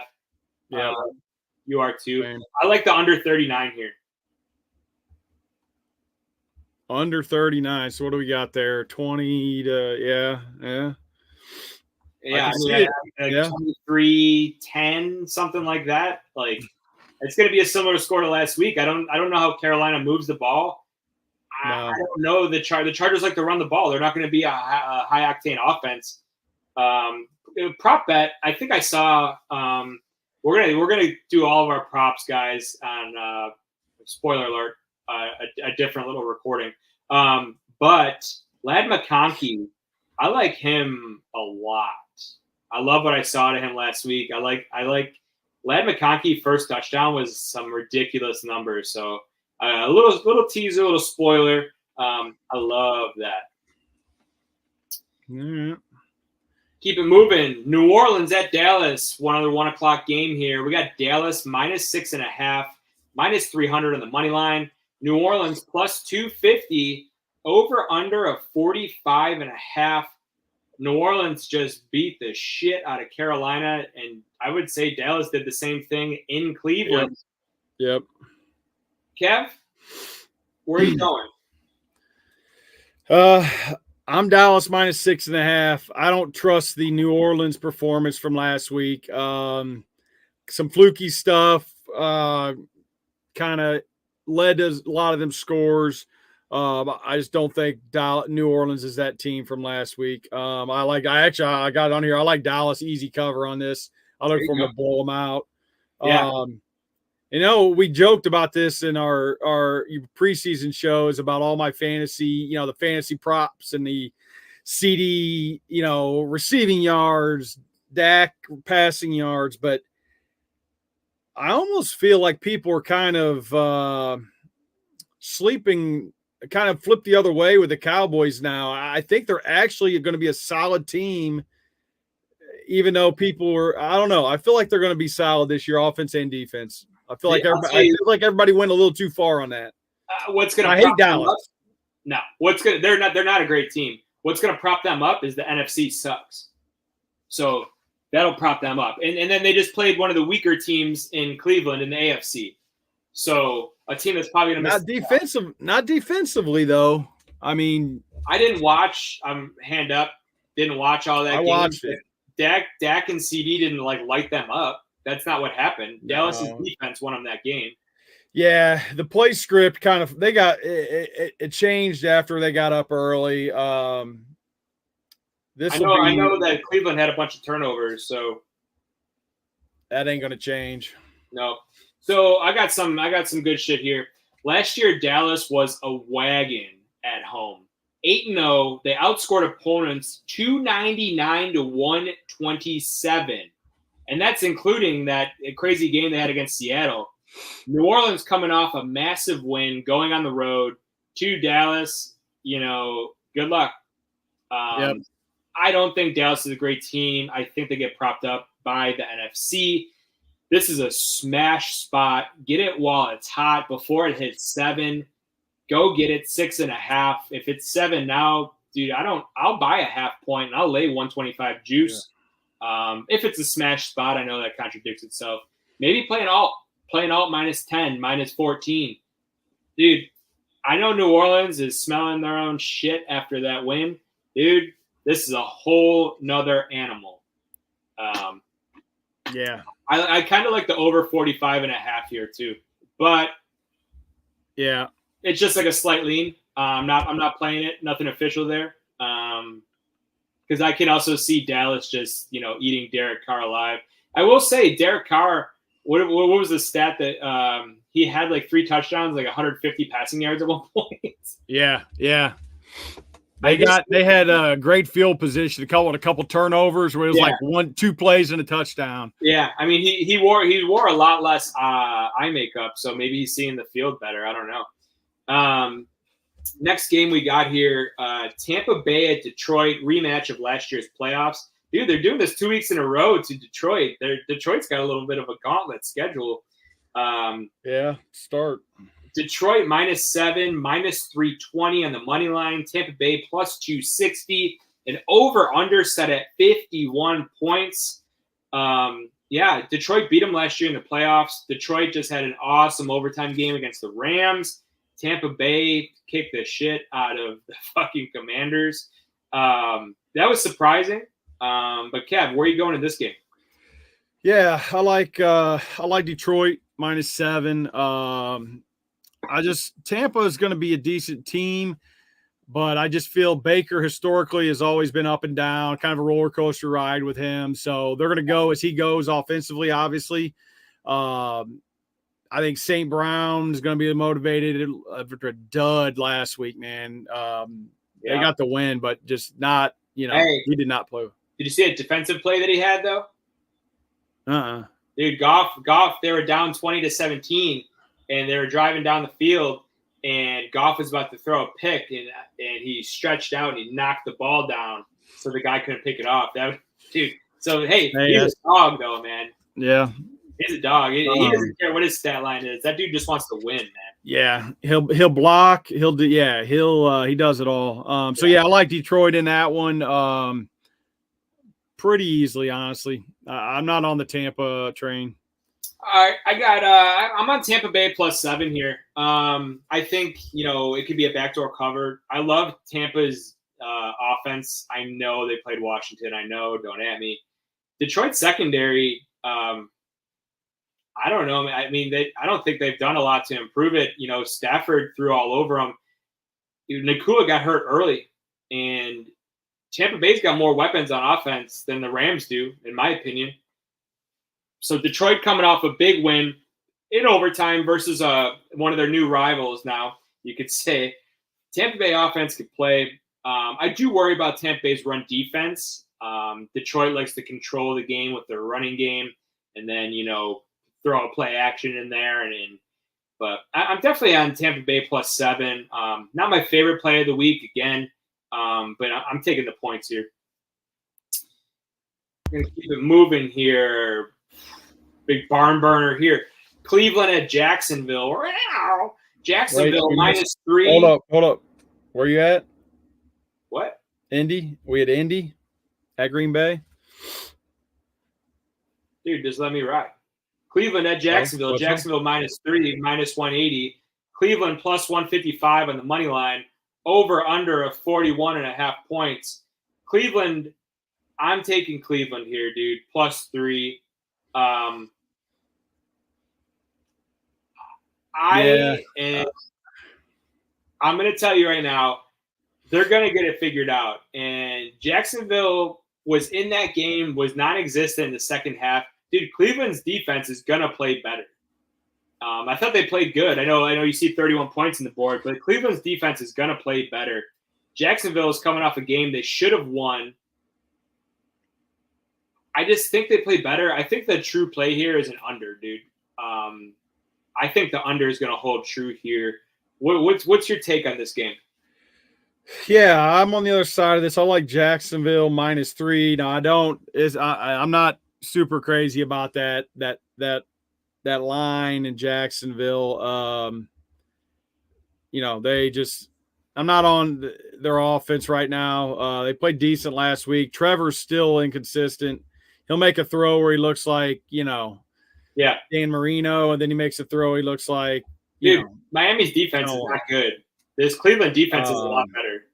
S2: Yeah.
S1: You are too.
S2: Man.
S1: I like the under 39 here.
S2: Under 39. So what do we got there? 20 to
S1: Yeah, I mean, 23-10, something like that. Like, it's going to be a similar score to last week. I don't know how Carolina moves the ball. I don't know. The Chargers like to run the ball. They're not going to be a high octane offense. Prop bet. I think I saw. We're gonna do all of our props, guys. On spoiler alert, a different little recording. But Lad McConkey, I like him a lot. I love what I saw to him last week. I like Lad McConkey first touchdown was some ridiculous numbers. So a little teaser, a little spoiler. I love that.
S2: Mm-hmm.
S1: Keep it moving. New Orleans at Dallas. One other 1 o'clock game here. We got Dallas -6.5, -300 on the money line. New Orleans +250. Over under a 45.5. New Orleans just beat the shit out of Carolina, and I would say Dallas did the same thing in Cleveland.
S2: Yep.
S1: Kev, where are you going?
S2: I'm Dallas -6.5. I don't trust the New Orleans performance from last week. Some fluky stuff kind of led to a lot of them scores. I just don't think New Orleans is that team from last week. I got it on here. I like Dallas easy cover on this. I look for them to blow them out.
S1: Yeah.
S2: We joked about this in our preseason shows about all my fantasy, the fantasy props and the CD, receiving yards, Dak passing yards. But I almost feel like people are kind of sleeping, kind of flipped the other way with the Cowboys now. I think they're actually going to be a solid team, even though people are, I don't know. I feel like they're going to be solid this year, offense and defense. I feel like everybody went a little too far on that.
S1: I
S2: hate Dallas.
S1: No, they're not a great team. What's going to prop them up is the NFC sucks. So that'll prop them up. And then they just played one of the weaker teams in Cleveland in the AFC. So a team that's probably going to miss.
S2: Not defensively though. I mean,
S1: I didn't watch. Hand up. Didn't watch all that.
S2: I watched it.
S1: Dak and CD didn't light them up. That's not what happened. No. Dallas's defense won them that game.
S2: Yeah, the play script kind of it changed after they got up early. I
S1: know that Cleveland had a bunch of turnovers, so
S2: that ain't gonna change.
S1: No. So I got some good shit here. Last year, Dallas was a wagon at home. 8-0. They outscored opponents 299 to 127. And that's including that crazy game they had against Seattle. New Orleans coming off a massive win, going on the road to Dallas. Good luck.
S2: Yep.
S1: I don't think Dallas is a great team. I think they get propped up by the NFC. This is a smash spot. Get it while it's hot before it hits 7. Go get it 6.5. If it's 7 now, dude, I'll buy a half point and I'll lay 125 juice. Yeah. If it's a smash spot, I know that contradicts itself. Maybe play an alt -10, -14. Dude, I know New Orleans is smelling their own shit after that win. Dude, this is a whole nother animal.
S2: Yeah.
S1: I kind of like the over 45.5 here too. But
S2: yeah,
S1: it's just like a slight lean. I'm not playing it. Nothing official there. Because I can also see Dallas just eating Derek Carr alive. I will say Derek Carr. What was the stat that he had 3 touchdowns, 150 passing yards at one point?
S2: Yeah. They had a great field position, a couple turnovers where it was 1-2 plays and a touchdown.
S1: Yeah, I mean he wore a lot less eye makeup, so maybe he's seeing the field better. I don't know. Next game we got here, Tampa Bay at Detroit, rematch of last year's playoffs. Dude, they're doing this 2 weeks in a row to Detroit. Detroit's got a little bit of a gauntlet schedule.
S2: Start.
S1: Detroit -7, -320 on the money line. Tampa Bay +260. An over-under set at 51 points. Detroit beat them last year in the playoffs. Detroit just had an awesome overtime game against the Rams. Tampa Bay kicked the shit out of the fucking Commanders. That was surprising. But Kev, where are you going in this game?
S2: Yeah, I like Detroit -7. Tampa is going to be a decent team, but I just feel Baker historically has always been up and down, kind of a roller coaster ride with him. So they're going to go as he goes offensively, obviously. I think St. Brown's going to be motivated after a dud last week, man. They got the win, but just not, he did not play.
S1: Did you see a defensive play that he had, though? Dude, Goff, they were down 20-17, and they were driving down the field, and Goff was about to throw a pick, and he stretched out and he knocked the ball down so the guy couldn't pick it off. Dude. So, hey, he's a dog, though, man.
S2: Yeah.
S1: He's a dog. He doesn't care what his stat line is. That dude just wants to win, man.
S2: Yeah, he'll block. He does it all. So I like Detroit in that one. Pretty easily, honestly. I'm not on the Tampa train.
S1: All right, I'm on Tampa Bay +7 here. I think it could be a backdoor cover. I love Tampa's offense. I know they played Washington. I know, don't at me. Detroit secondary. I don't know. I mean, I don't think they've done a lot to improve it. Stafford threw all over them. Nakua got hurt early, and Tampa Bay's got more weapons on offense than the Rams do, in my opinion. So Detroit coming off a big win in overtime versus one of their new rivals now, you could say. Tampa Bay offense could play. I do worry about Tampa Bay's run defense. Detroit likes to control the game with their running game and then, throw a play action in there. But I'm definitely on Tampa Bay +7. Not my favorite play of the week again, but I'm taking the points here. I'm going to keep it moving here. Big barn burner here. Cleveland at Jacksonville. Jacksonville -3.
S2: Hold up. Where you at?
S1: What?
S2: Indy? We at Indy at Green Bay?
S1: Dude, just let me ride. Cleveland at Jacksonville. Jacksonville -3, -180. Cleveland +155 on the money line. Over under of 41.5 points. Cleveland, I'm taking Cleveland here, dude. +3. I'm going to tell you right now, they're going to get it figured out. And Jacksonville was in that game, was non-existent in the second half. Dude, Cleveland's defense is going to play better. I thought they played good. I know you see 31 points on the board, but Cleveland's defense is going to play better. Jacksonville is coming off a game they should have won. I just think they play better. I think the true play here is an under, dude. I think the under is going to hold true here. What's your take on this game?
S2: Yeah, I'm on the other side of this. I like Jacksonville -3. No, I don't. I'm not super crazy about that line in Jacksonville. I'm not on their offense right now. They played decent last week. Trevor's still inconsistent. He'll make a throw where he looks like, Dan Marino, and then he makes a throw he looks like,
S1: Miami's defense is not good. This Cleveland defense is a lot better.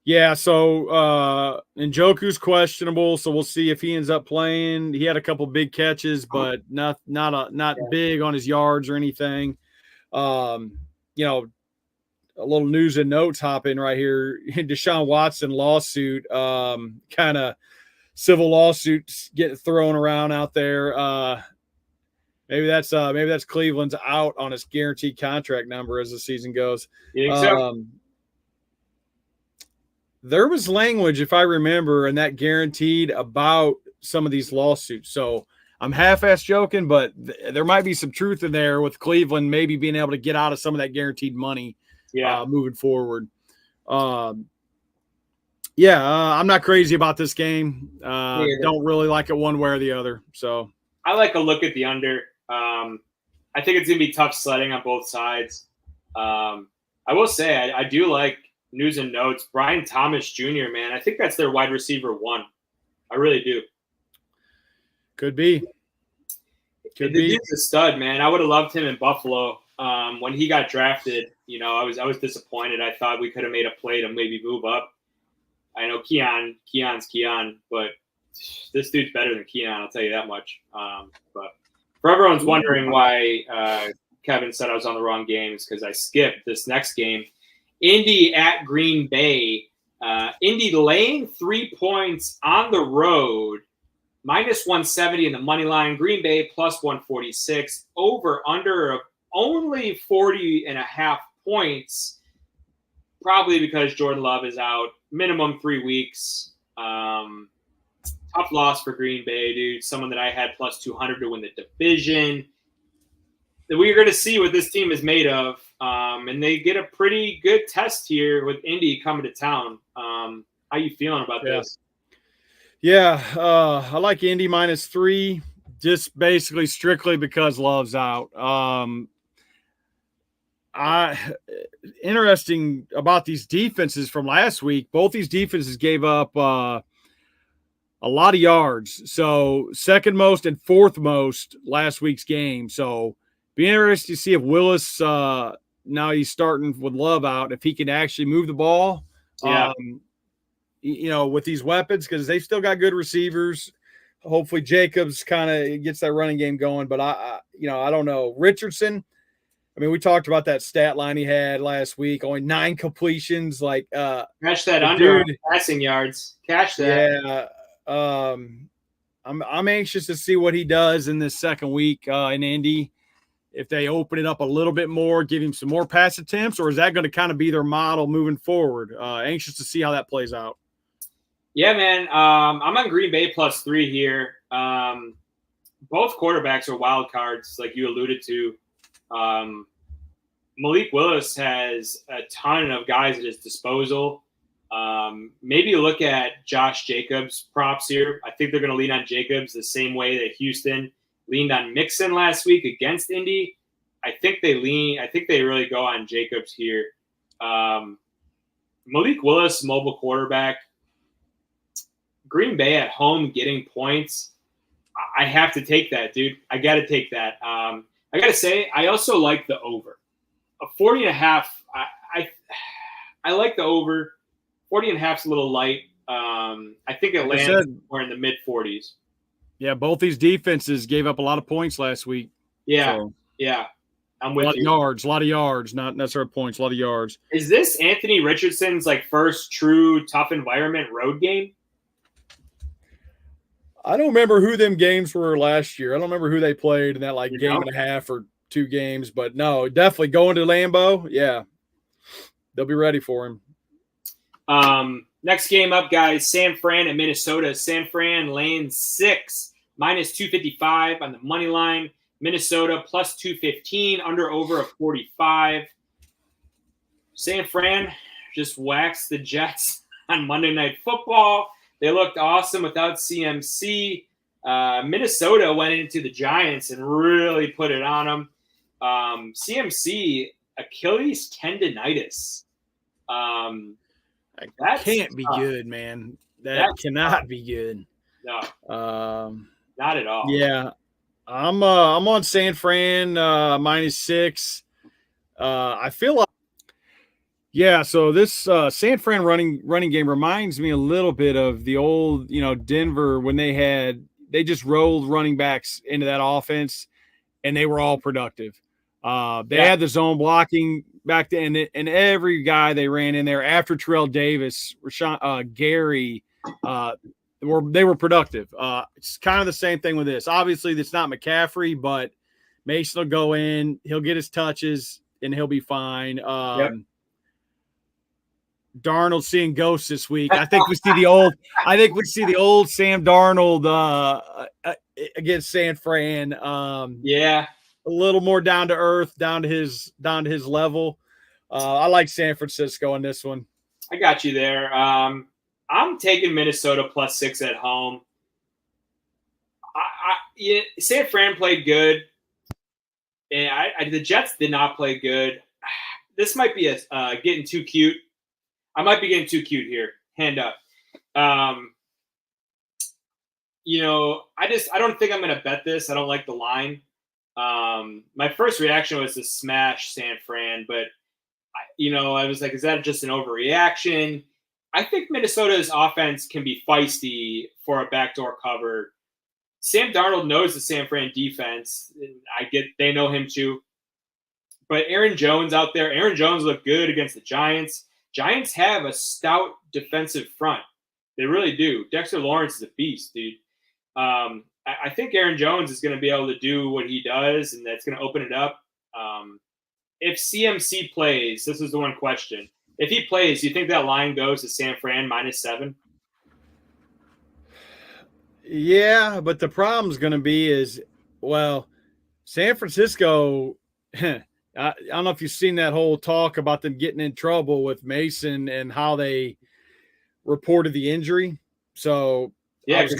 S2: Yeah, so Njoku's questionable, so we'll see if he ends up playing. He had a couple big catches, but not big on his yards or anything. A little news and notes hop in right here. Deshaun Watson lawsuit, kind of civil lawsuits getting thrown around out there. Maybe that's Cleveland's out on his guaranteed contract number as the season goes.
S1: You think so?
S2: There was language, if I remember, and that guaranteed about some of these lawsuits. So I'm half-ass joking, but there might be some truth in there with Cleveland maybe being able to get out of some of that guaranteed money moving forward. I'm not crazy about this game. Don't really like it one way or the other. So
S1: I like a look at the under. I think it's going to be tough sledding on both sides. I will say I do like news and notes. Brian Thomas Jr., man, I think that's their wide receiver 1. I really do.
S2: Could be.
S1: The dude's a stud, man. I would have loved him in Buffalo. When he got drafted, I was disappointed. I thought we could have made a play to maybe move up. I know Keon's Keon, but this dude's better than Keon, I'll tell you that much. But for everyone's wondering why Kevin said I was on the wrong game, it's because I skipped this next game. Indy at Green Bay. Indy laying 3 points on the road. minus 170 in the money line. Green Bay plus 146. Over under of only 40.5 points. Probably because Jordan Love is out. Minimum 3 weeks. Tough loss for Green Bay, dude. Someone that I had plus 200 to win the division. We're going to see what this team is made of. And they get a pretty good test here with Indy coming to town. How you feeling about this?
S2: Yeah, I like Indy minus 3, just basically strictly because Love's out. Interesting about these defenses from last week. Both these defenses gave up a lot of yards. So second most and fourth most last week's game. So be interested to see if Willis, now he's starting with Love out, if he can actually move the ball.
S1: Yeah.
S2: With these weapons, because they still got good receivers. Hopefully Jacobs kind of gets that running game going. But I don't know. Richardson, I mean, we talked about that stat line he had last week, only 9 completions. Like,
S1: catch that under passing yards. Catch that.
S2: Yeah. I'm anxious to see what he does in this second week in Indy. If they open it up a little bit more, give him some more pass attempts, or is that going to kind of be their model moving forward? Anxious to see how that plays out.
S1: Yeah, man. I'm on Green Bay plus 3 here. Both quarterbacks are wild cards, like you alluded to. Malik Willis has a ton of guys at his disposal. Maybe look at Josh Jacobs props here. I think they're going to lean on Jacobs the same way that Houston leaned on Mixon last week against Indy. I think they really go on Jacobs here. Malik Willis, mobile quarterback. Green Bay at home getting points. I have to take that, dude. I got to take that. I got to say, I also like the over. A 40.5. I like the over. 40.5 is a little light. I think it lands more in the mid 40s.
S2: Yeah, both these defenses gave up a lot of points last week.
S1: Yeah, yeah. I'm with you.
S2: A lot of yards, not necessarily points, a lot of yards.
S1: Is this Anthony Richardson's first true tough environment road game?
S2: I don't remember who them games were last year. I don't remember who they played in that game and a half or 2 games, but no, definitely going to Lambeau. Yeah, they'll be ready for him.
S1: Next game up, guys, San Fran and Minnesota. San Fran laying 6, minus 255 on the money line. Minnesota plus 215, under over of 45. San Fran just waxed the Jets on Monday Night Football. They looked awesome without CMC. Minnesota went into the Giants and really put it on them. CMC, Achilles tendonitis.
S2: That can't be good, man. That cannot be good.
S1: No, not at all.
S2: Yeah, I'm on San Fran minus 6. I feel like, yeah. So this San Fran running game reminds me a little bit of the old, Denver when they just rolled running backs into that offense, and they were all productive. They had the zone blocking back then, and every guy they ran in there after Terrell Davis, Gary, they were productive. It's kind of the same thing with this. Obviously, it's not McCaffrey, but Mason will go in, he'll get his touches, and he'll be fine. Darnold seeing ghosts this week. I think we see the old Sam Darnold against San Fran. A little more down to earth, down to his level. I like San Francisco in this one.
S1: I got you there. I'm taking Minnesota plus 6 at home. San Fran played good, and the Jets did not play good. This might be getting too cute. I might be getting too cute here. Hand up. I don't think I'm going to bet this. I don't like the line. My first reaction was to smash San Fran, but I was like, is that just an overreaction? I think Minnesota's offense can be feisty for a backdoor cover. Sam Darnold knows the San Fran defense. They know him too. But Aaron Jones out there, Aaron Jones looked good against the Giants. Giants have a stout defensive front. They really do. Dexter Lawrence is a beast, dude. I think Aaron Jones is going to be able to do what he does, and that's going to open it up. If CMC plays, this is the one question. If he plays, do you think that line goes to San Fran -7?
S2: Yeah, but the problem's going to be is, well, San Francisco, I don't know if you've seen that whole talk about them getting in trouble with Mason and how they reported the injury. So
S1: Yeah,
S2: I was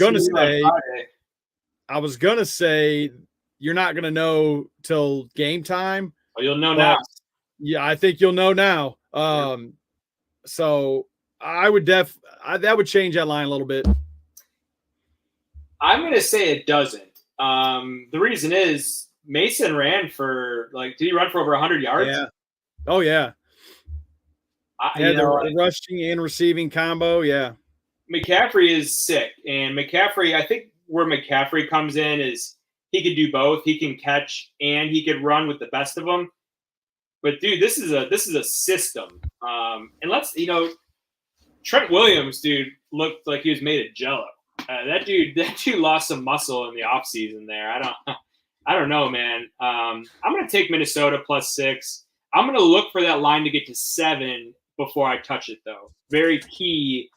S2: going to say you're not going to know till game time.
S1: Well, you'll know now.
S2: Yeah, I think you'll know now. So I would that would change that line a little bit.
S1: I'm going to say it doesn't. The reason is Mason ran for did he run for over 100 yards?
S2: Yeah. Oh yeah. The rushing and receiving combo. Yeah.
S1: McCaffrey is sick, and McCaffrey, I think where McCaffrey comes in is he could do both. He can catch and he could run with the best of them. But dude, this is a system. And Trent Williams, dude, looked like he was made of jello. That dude lost some muscle in the offseason there. I don't know, man. I'm gonna take Minnesota +6. I'm gonna look for that line to get to 7 before I touch it, though. Very key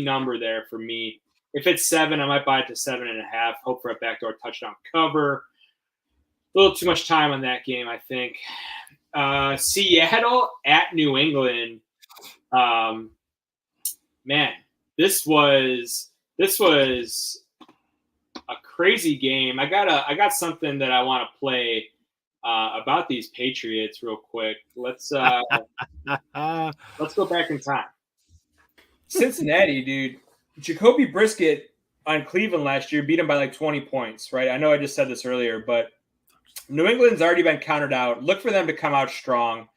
S1: number there for me. If it's 7, I might buy it to 7.5. Hope for a backdoor touchdown cover. A little too much time on that game, I think. Seattle at New England. Man, this was a crazy game. I got something that I want to play about these Patriots real quick. Let's go back in time. Cincinnati, dude. Jacoby Brissett on Cleveland last year beat him by 20 points, right? I know I just said this earlier, but New England's already been counted out. Look for them to come out strong.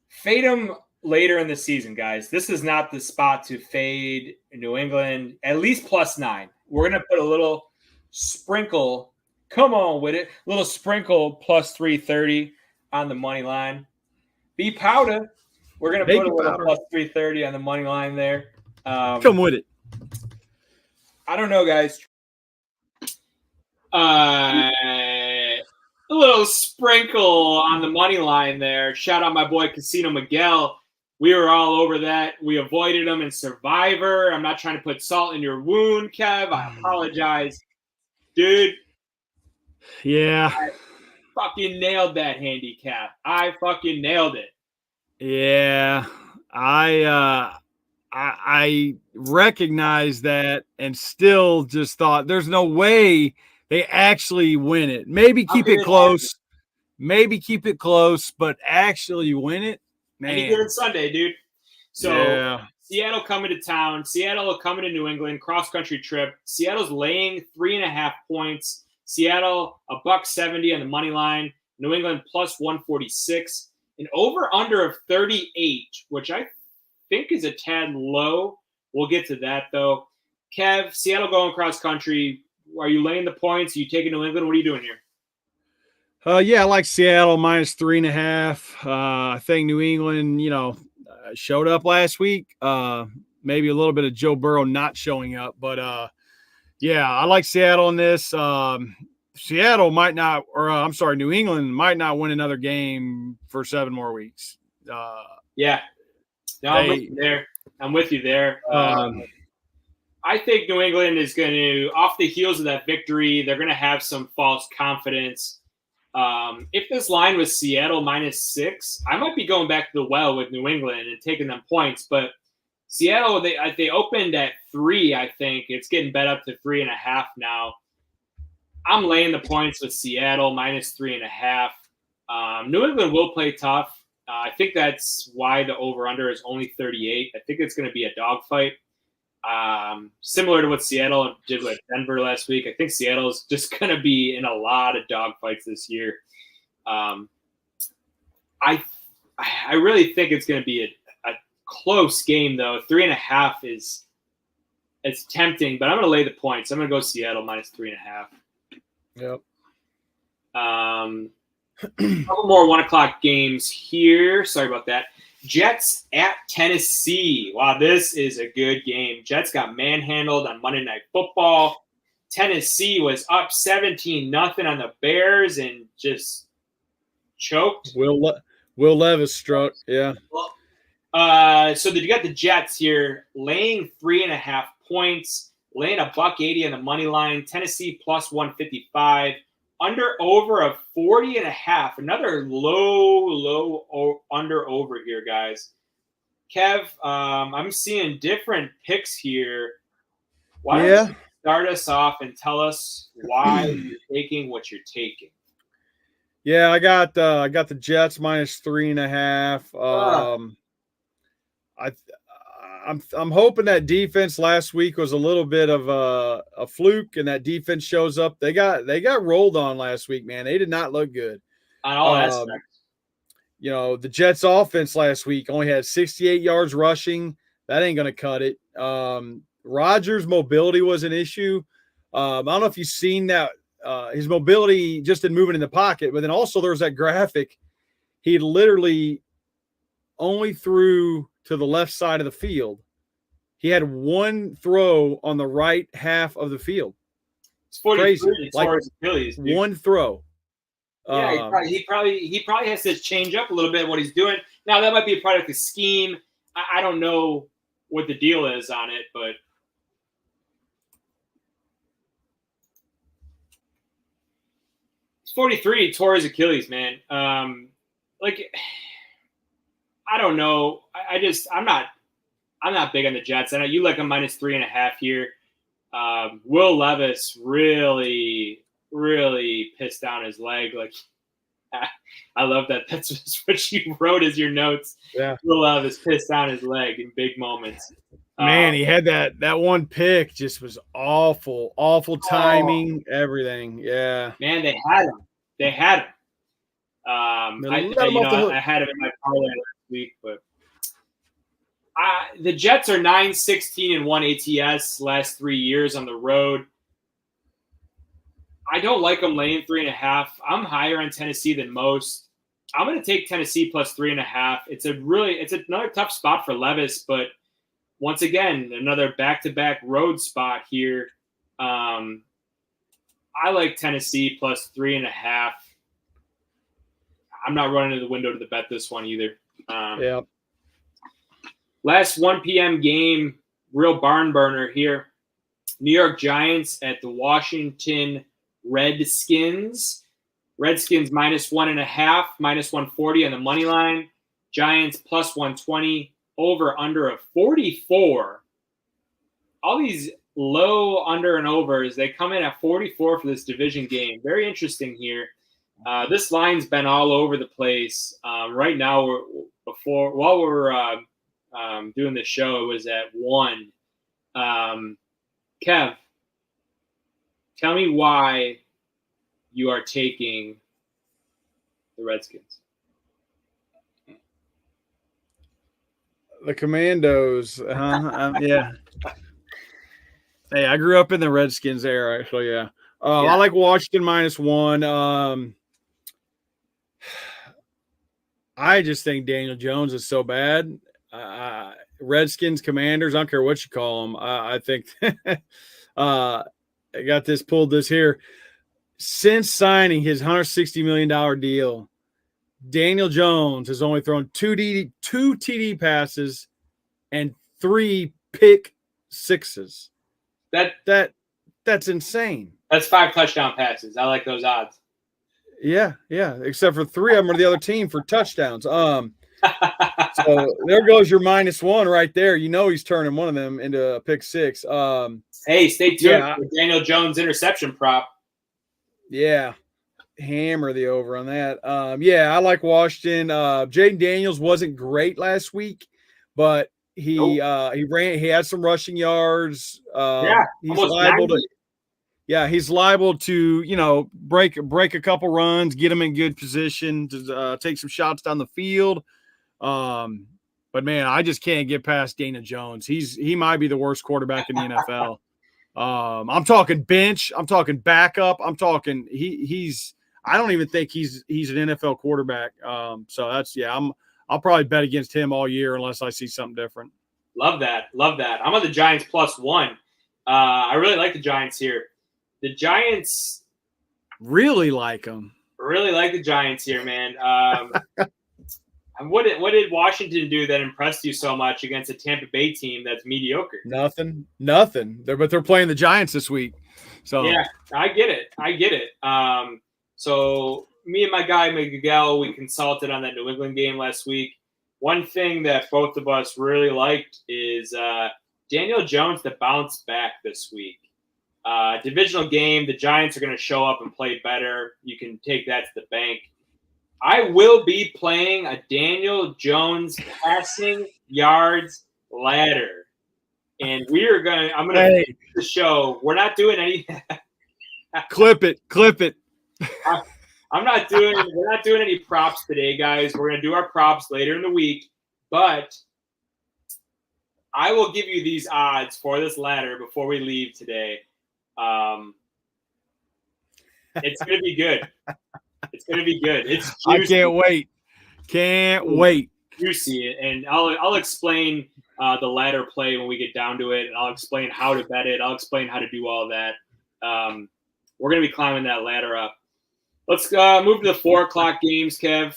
S1: Fade them later in the season, guys. This is not the spot to fade New England. At least +9. We're going to put a little sprinkle. Come on with it. A little sprinkle +330 on the money line. Be powder. We're going to put a little +330 on the money line there.
S2: Come with it.
S1: I don't know, guys. A little sprinkle on the money line there. Shout out my boy Casino Miguel. We were all over that. We avoided him in Survivor. I'm not trying to put salt in your wound, Kev. I apologize. Dude.
S2: Yeah.
S1: I fucking nailed that handicap. I fucking nailed it.
S2: Yeah. I recognize that and still just thought there's no way they actually win it. Maybe keep it close. But actually win it. Man.
S1: Any given Sunday, dude. So yeah. Seattle coming to town. Seattle coming to New England. Cross-country trip. Seattle's laying 3.5 points. Seattle, $1.70 on the money line. New England +146. An over-under of 38, which I think is a tad low. We'll get to that, though. Kev, Seattle going cross-country. Are you laying the points? Are you taking New England? What are you doing here?
S2: Yeah, I like Seattle -3.5. I think New England, showed up last week. Maybe a little bit of Joe Burrow not showing up, but yeah, I like Seattle in this. New England might not win another game for 7 more weeks.
S1: Yeah, no, I'm with you there. I think New England is going to, off the heels of that victory, they're going to have some false confidence. If this line was Seattle -6, I might be going back to the well with New England and taking them points. But Seattle, they opened at 3, I think. It's getting bet up to 3.5 now. I'm laying the points with Seattle -3.5. New England will play tough. I think that's why the over-under is only 38. I think it's going to be a dogfight. Similar to what Seattle did with Denver last week. I think Seattle's just going to be in a lot of dogfights this year. I really think it's going to be a close game, though. 3.5 it's tempting, but I'm going to lay the points. I'm going to go Seattle -3.5.
S2: Yep.
S1: A couple more 1:00 games here. Sorry about that. Jets at Tennessee. Wow, this is a good game. Jets got manhandled on Monday Night Football. Tennessee was up 17-0 on the Bears and just choked.
S2: Will Levis struck. Yeah.
S1: So you got the Jets here laying 3.5 points, laying $1.80 on the money line. Tennessee plus 155. Under over of 40.5. Another low under over here, guys. Kev, I'm seeing different picks here. Why don't you start us off and tell us why you're taking what you're taking?
S2: Yeah, I got the Jets minus 3.5. I'm hoping that defense last week was a little bit of a fluke, and that defense shows up. They got rolled on last week, man. They did not look good
S1: on all aspects.
S2: The Jets offense last week only had 68 yards rushing. That ain't going to cut it. Rodgers' mobility was an issue. I don't know if you've seen that. His mobility just in moving in the pocket, but then also there was that graphic. He literally only threw to the left side of the field. He had one throw on the right half of the field.
S1: It's crazy. Like Achilles,
S2: one throw.
S1: Yeah, he probably has to change up a little bit what he's doing. Now that might be a product of scheme. I don't know what the deal is on it, but he's 43. He tore his Achilles, man. I don't know. I'm not big on the Jets. I know you like a minus 3.5 here. Will Levis really pissed down his leg. Like, I love that. That's just what you wrote as your notes.
S2: Yeah.
S1: Will Levis pissed down his leg in big moments.
S2: Man, he had that one pick. Just was awful timing, everything. Yeah.
S1: Man, they had him. I had him in my parlay last week, but the Jets are 9-16-1 ATS last 3 years on the road. I don't like them laying 3.5. I'm higher on Tennessee than most. I'm going to take Tennessee plus 3.5. It's another tough spot for Levis, but once again, another back-to-back road spot here. I like Tennessee plus 3.5. I'm not running to the window to bet this one either.
S2: Yeah.
S1: Last 1 p.m. game, real barn burner here. New York Giants at the Washington Redskins. Redskins minus 1.5, minus 140 on the money line. Giants plus 120, over under of 44. All these low under and overs, they come in at 44 for this division game. Very interesting here. This line's been all over the place. Right now, while we're doing the show, it was at 1. Kev, tell me why you are taking the Redskins.
S2: The Commandos. Yeah. Hey, I grew up in the Redskins era, so yeah. I like Washington minus 1. I just think Daniel Jones is so bad. Redskins, Commanders, I don't care what you call them. I think I got pulled this here. Since signing his $160 million deal, Daniel Jones has only thrown two TD passes and 3 pick sixes. That's insane.
S1: That's 5 touchdown passes. I like those odds.
S2: Yeah. Except for 3 of them are the other team for touchdowns. So there goes your minus 1 right there. He's turning one of them into a pick 6.
S1: Hey, stay tuned for Daniel Jones interception prop.
S2: Yeah. Hammer the over on that. I like Washington. Jaden Daniels wasn't great last week, but he had some rushing yards. He's liable 90. He's liable to, break a couple runs, get him in good position to take some shots down the field. But man, I just can't get past Daniel Jones. He might be the worst quarterback in the NFL. I'm talking bench. I'm talking backup. I'm talking I don't even think he's an NFL quarterback. So I'll probably bet against him all year unless I see something different.
S1: Love that. I'm on the Giants plus 1. I really like the Giants here. The Giants
S2: really like them.
S1: Really like the Giants here, man. What did Washington do that impressed you so much against a Tampa Bay team that's mediocre?
S2: Nothing. They're playing the Giants this week. So
S1: yeah, I get it. So me and my guy Miguel, we consulted on that New England game last week. One thing that both of us really liked is Daniel Jones to bounce back this week. Divisional game, the Giants are going to show up and play better. You can take that to the bank. I will be playing a Daniel Jones passing yards ladder. And I'm going to finish the show. We're not doing any.
S2: Clip it.
S1: we're not doing any props today, guys. We're going to do our props later in the week. But I will give you these odds for this ladder before we leave today. It's going to be good. It's going to be good. It's juicy.
S2: I can't wait.
S1: Juicy. And I'll explain the ladder play when we get down to it. And I'll explain how to bet it. I'll explain how to do all that. We're going to be climbing that ladder up. Let's move to the 4 o'clock games, Kev.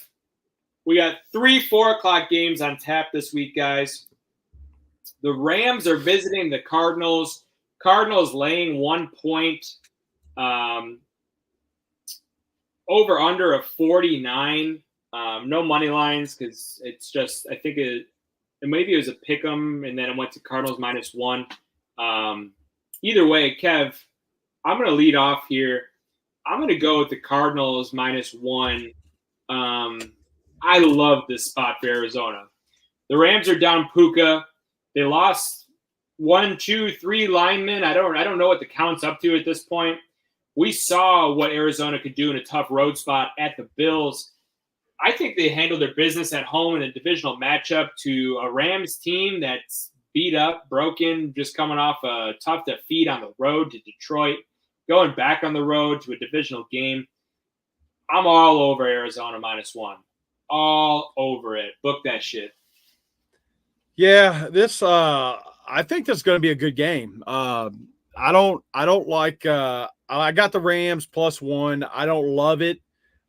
S1: We got 3 4 o'clock games on tap this week, guys. The Rams are visiting the Cardinals. Cardinals laying 1 point. Over under of 49. No money lines because it's just, I think maybe it was a pick 'em and then it went to Cardinals -1. Either way, Kev, I'm going to lead off here. I'm going to go with the Cardinals -1. I love this spot for Arizona. The Rams are down Puka. They lost 1, 2, 3 linemen. I don't know what the count's up to at this point. We saw what Arizona could do in a tough road spot at the Bills. I think they handled their business at home in a divisional matchup to a Rams team that's beat up, broken, just coming off a tough defeat on the road to Detroit, going back on the road to a divisional game. I'm all over Arizona -1. All over it. Book that shit.
S2: Yeah, I think this is going to be a good game. I don't like I got the Rams +1. I don't love it.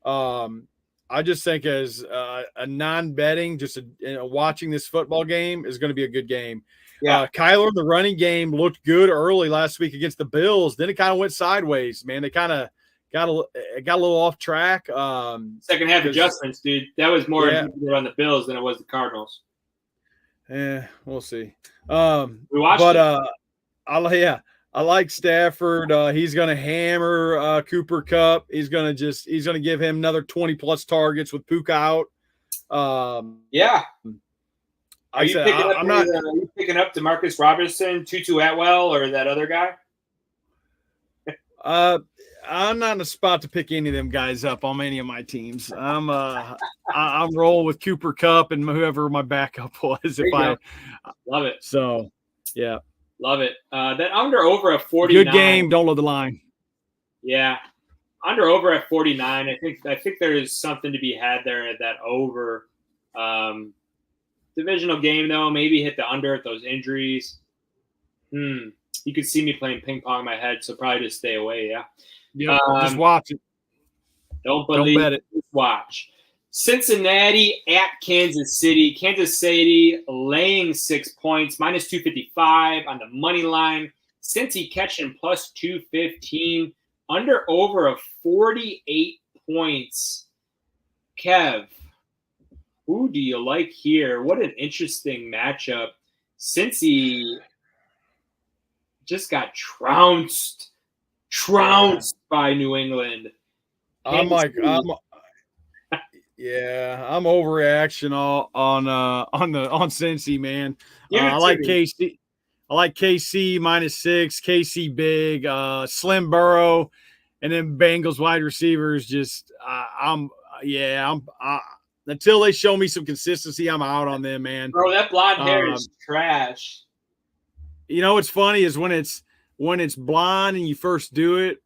S2: I just think as a non-betting, just watching this football game is going to be a good game. Yeah. Kyler, the running game looked good early last week against the Bills. Then it kind of went sideways, man. They kind of got a little off track.
S1: Second half adjustments, dude. That was more on the Bills than it was the Cardinals.
S2: We'll see.
S1: We watched it.
S2: I like Stafford. He's going to hammer Cooper Kupp. He's going to give him another 20+ targets with Puka out.
S1: Are you picking up DeMarcus Robinson, Tutu Atwell, or that other guy?
S2: I'm not in a spot to pick any of them guys up on any of my teams. I'm rolling with Cooper Kupp and whoever my backup was.
S1: Love it.
S2: So, yeah.
S1: Love it. That under over at 49.
S2: Good game. Don't load the line.
S1: Yeah. Under over at 49. I think there is something to be had there at that over. Divisional game, though. Maybe hit the under at those injuries. You could see me playing ping pong in my head, so probably just stay away, yeah?
S2: Yeah, just watch it.
S1: Don't bet it. Just watch. Cincinnati at Kansas City. Kansas City laying 6 points, -255 on the money line. Cincy catching +215. Under over of 48 points. Kev, who do you like here? What an interesting matchup. Cincy just got trounced by New England.
S2: I'm overreaction on Cincy, man. I like KC. I like KC -6, KC big, Slim Burrow, and then Bengals wide receivers. Just until they show me some consistency, I'm out on them, man.
S1: Bro, that blonde hair is trash.
S2: You know what's funny is when it's blonde and you first do it,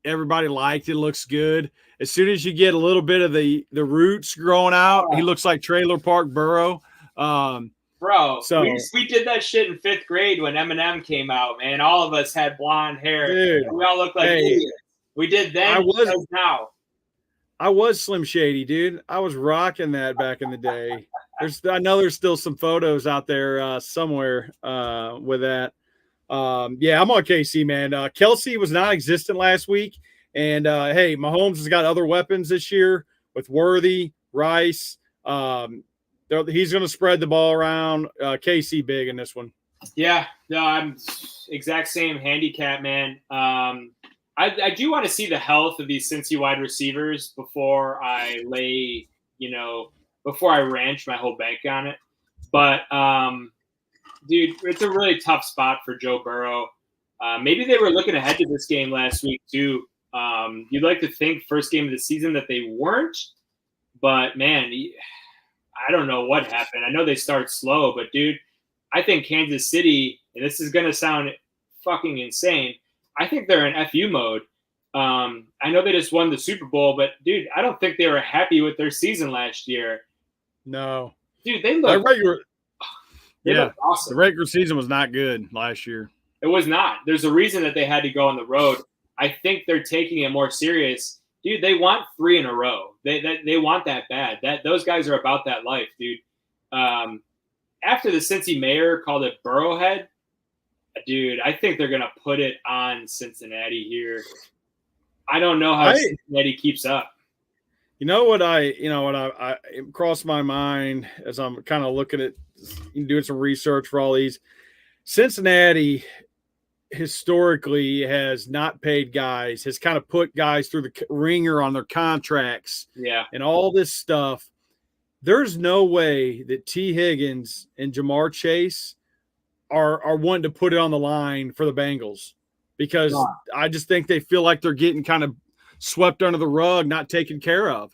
S2: everybody liked it. Looks good. As soon as you get a little bit of the roots growing out, he looks like Trailer Park Burrow.
S1: Bro,
S2: So
S1: we did that shit in 5th grade when Eminem came out, man. All of us had blonde hair.
S2: dude,
S1: We all looked like idiots. We did then because now.
S2: I was Slim Shady, dude. I was rocking that back in the day. I know there's still some photos out there somewhere with that. Yeah, I'm on KC, man. Kelsey was non-existent last week, and hey, Mahomes has got other weapons this year with Worthy, Rice. He's going to spread the ball around. KC big in this one.
S1: Yeah, no, I'm exact same handicap, man. I do want to see the health of these Cincy wide receivers before I before I ranch my whole bank on it. But, dude, it's a really tough spot for Joe Burrow. Maybe they were looking ahead to this game last week, too. You'd like to think first game of the season that they weren't. But, man, I don't know what happened. I know they start slow, but, dude, I think Kansas City, and this is going to sound fucking insane, I think they're in FU mode. I know they just won the Super Bowl, but, dude, I don't think they were happy with their season last year.
S2: No.
S1: Dude, they look awesome.
S2: The regular season was not good last year.
S1: It was not. There's a reason that they had to go on the road. I think they're taking it more serious. Dude, they want 3 in a row. They want that bad. Those guys are about that life, dude. After the Cincy mayor called it Burrowhead, dude, I think they're going to put it on Cincinnati here. I don't know how Cincinnati keeps up.
S2: You know what I crossed my mind as I'm kind of looking at doing some research for all these. Cincinnati historically has not paid guys, has kind of put guys through the ringer on their contracts.
S1: Yeah.
S2: And all this stuff. There's no way that T. Higgins and Jamar Chase are wanting to put it on the line for the Bengals, because I just think they feel like they're getting kind of swept under the rug, not taken care of.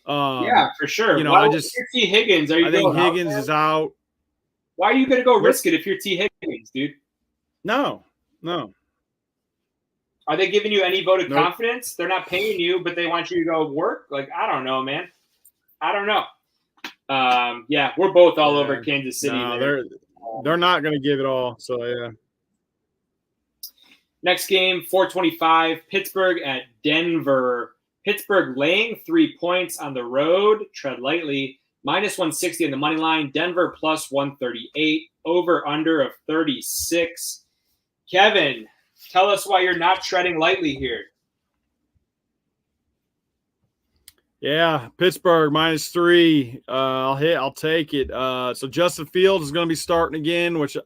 S1: Yeah, for sure.
S2: If
S1: you're T. Higgins, I
S2: think Higgins is out.
S1: Why are you going to go risk it if you're T. Higgins, dude?
S2: No.
S1: Are they giving you any vote of confidence? They're not paying you, but they want you to go work? Like, I don't know, man. I don't know. Yeah, we're both all over Kansas City.
S2: No, they're not going to give it all. So, yeah.
S1: Next game, 4:25, Pittsburgh at Denver. Pittsburgh laying 3 points on the road. Tread lightly. -160 on the money line. Denver +138. Over/under of 36. Kevin, tell us why you're not treading lightly here.
S2: Yeah, Pittsburgh -3. I'll take it. So Justin Fields is going to be starting again, which,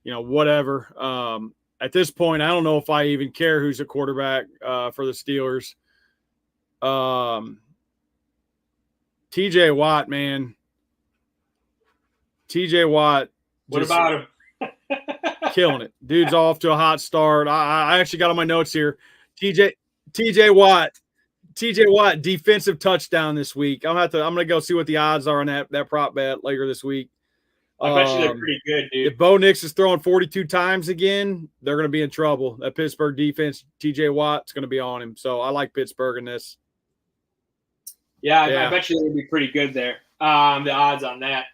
S2: whatever. At this point, I don't know if I even care who's a quarterback for the Steelers. TJ Watt, man. TJ Watt.
S1: What about him?
S2: Killing it. Dude's off to a hot start. I actually got on my notes here. TJ Watt. TJ Watt defensive touchdown this week. I'm gonna go see what the odds are on that prop bet later this week.
S1: I bet you they're pretty good, dude.
S2: If Bo Nix is throwing 42 times again, they're gonna be in trouble. That Pittsburgh defense, TJ Watt's gonna be on him. So I like Pittsburgh in this.
S1: Yeah, I bet you they're gonna be pretty good there. The odds on that.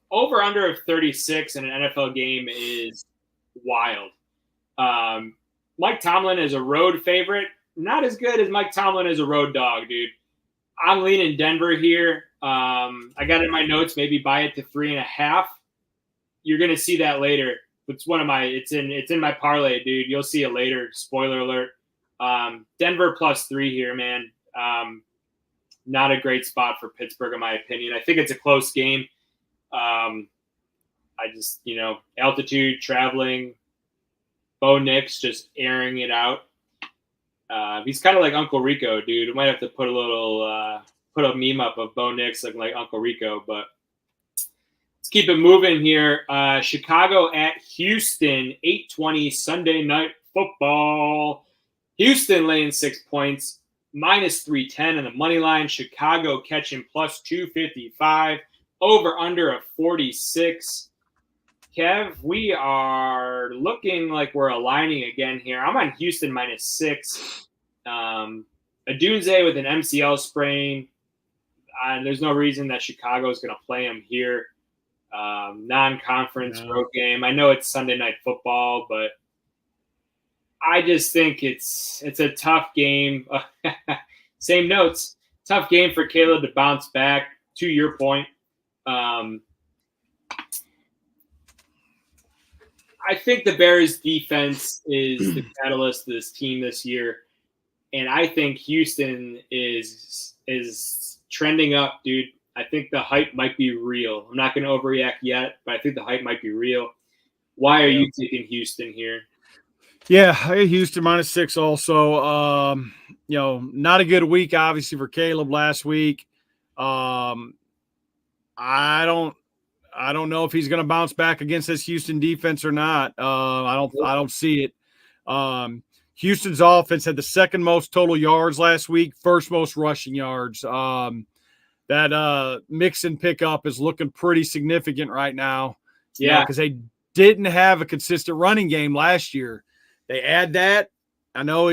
S1: Over under of 36 in an NFL game is wild. Mike Tomlin is a road favorite. Not as good as Mike Tomlin is a road dog, dude. I'm leaning Denver here. I got in my notes, maybe buy it to 3.5. You're gonna see that later. It's in my parlay, dude. You'll see it later. Spoiler alert. Denver +3 here, man. Not a great spot for Pittsburgh, in my opinion. I think it's a close game. I just, altitude, traveling, Bo Nix just airing it out. He's kind of like Uncle Rico, dude. We might have to put a meme up of Bo Nix looking like Uncle Rico, but let's keep it moving here. Chicago at Houston, 8:20 Sunday night football. Houston laying 6 points, -310 on the money line. Chicago catching +255. Over under of 46. Kev, we are looking like we're aligning again here. I'm on Houston -6. Adunze with an MCL sprain. There's no reason that Chicago is going to play him here. non-conference road game. I know it's Sunday Night Football, but I just think it's a tough game. Same notes. Tough game for Caleb to bounce back. To your point, I think the Bears' defense is the catalyst of this team this year, and I think Houston is trending up, dude. I think the hype might be real. I'm not going to overreact yet, but I think the hype might be real. Why are you taking Houston here?
S2: Yeah, I got Houston -6 also. Not a good week, obviously, for Caleb last week. I don't know if he's going to bounce back against this Houston defense or not. I don't see it. Houston's offense had the second most total yards last week, first most rushing yards. That Mixon pickup is looking pretty significant right now.
S1: Yeah,
S2: because they didn't have a consistent running game last year. They add that. I know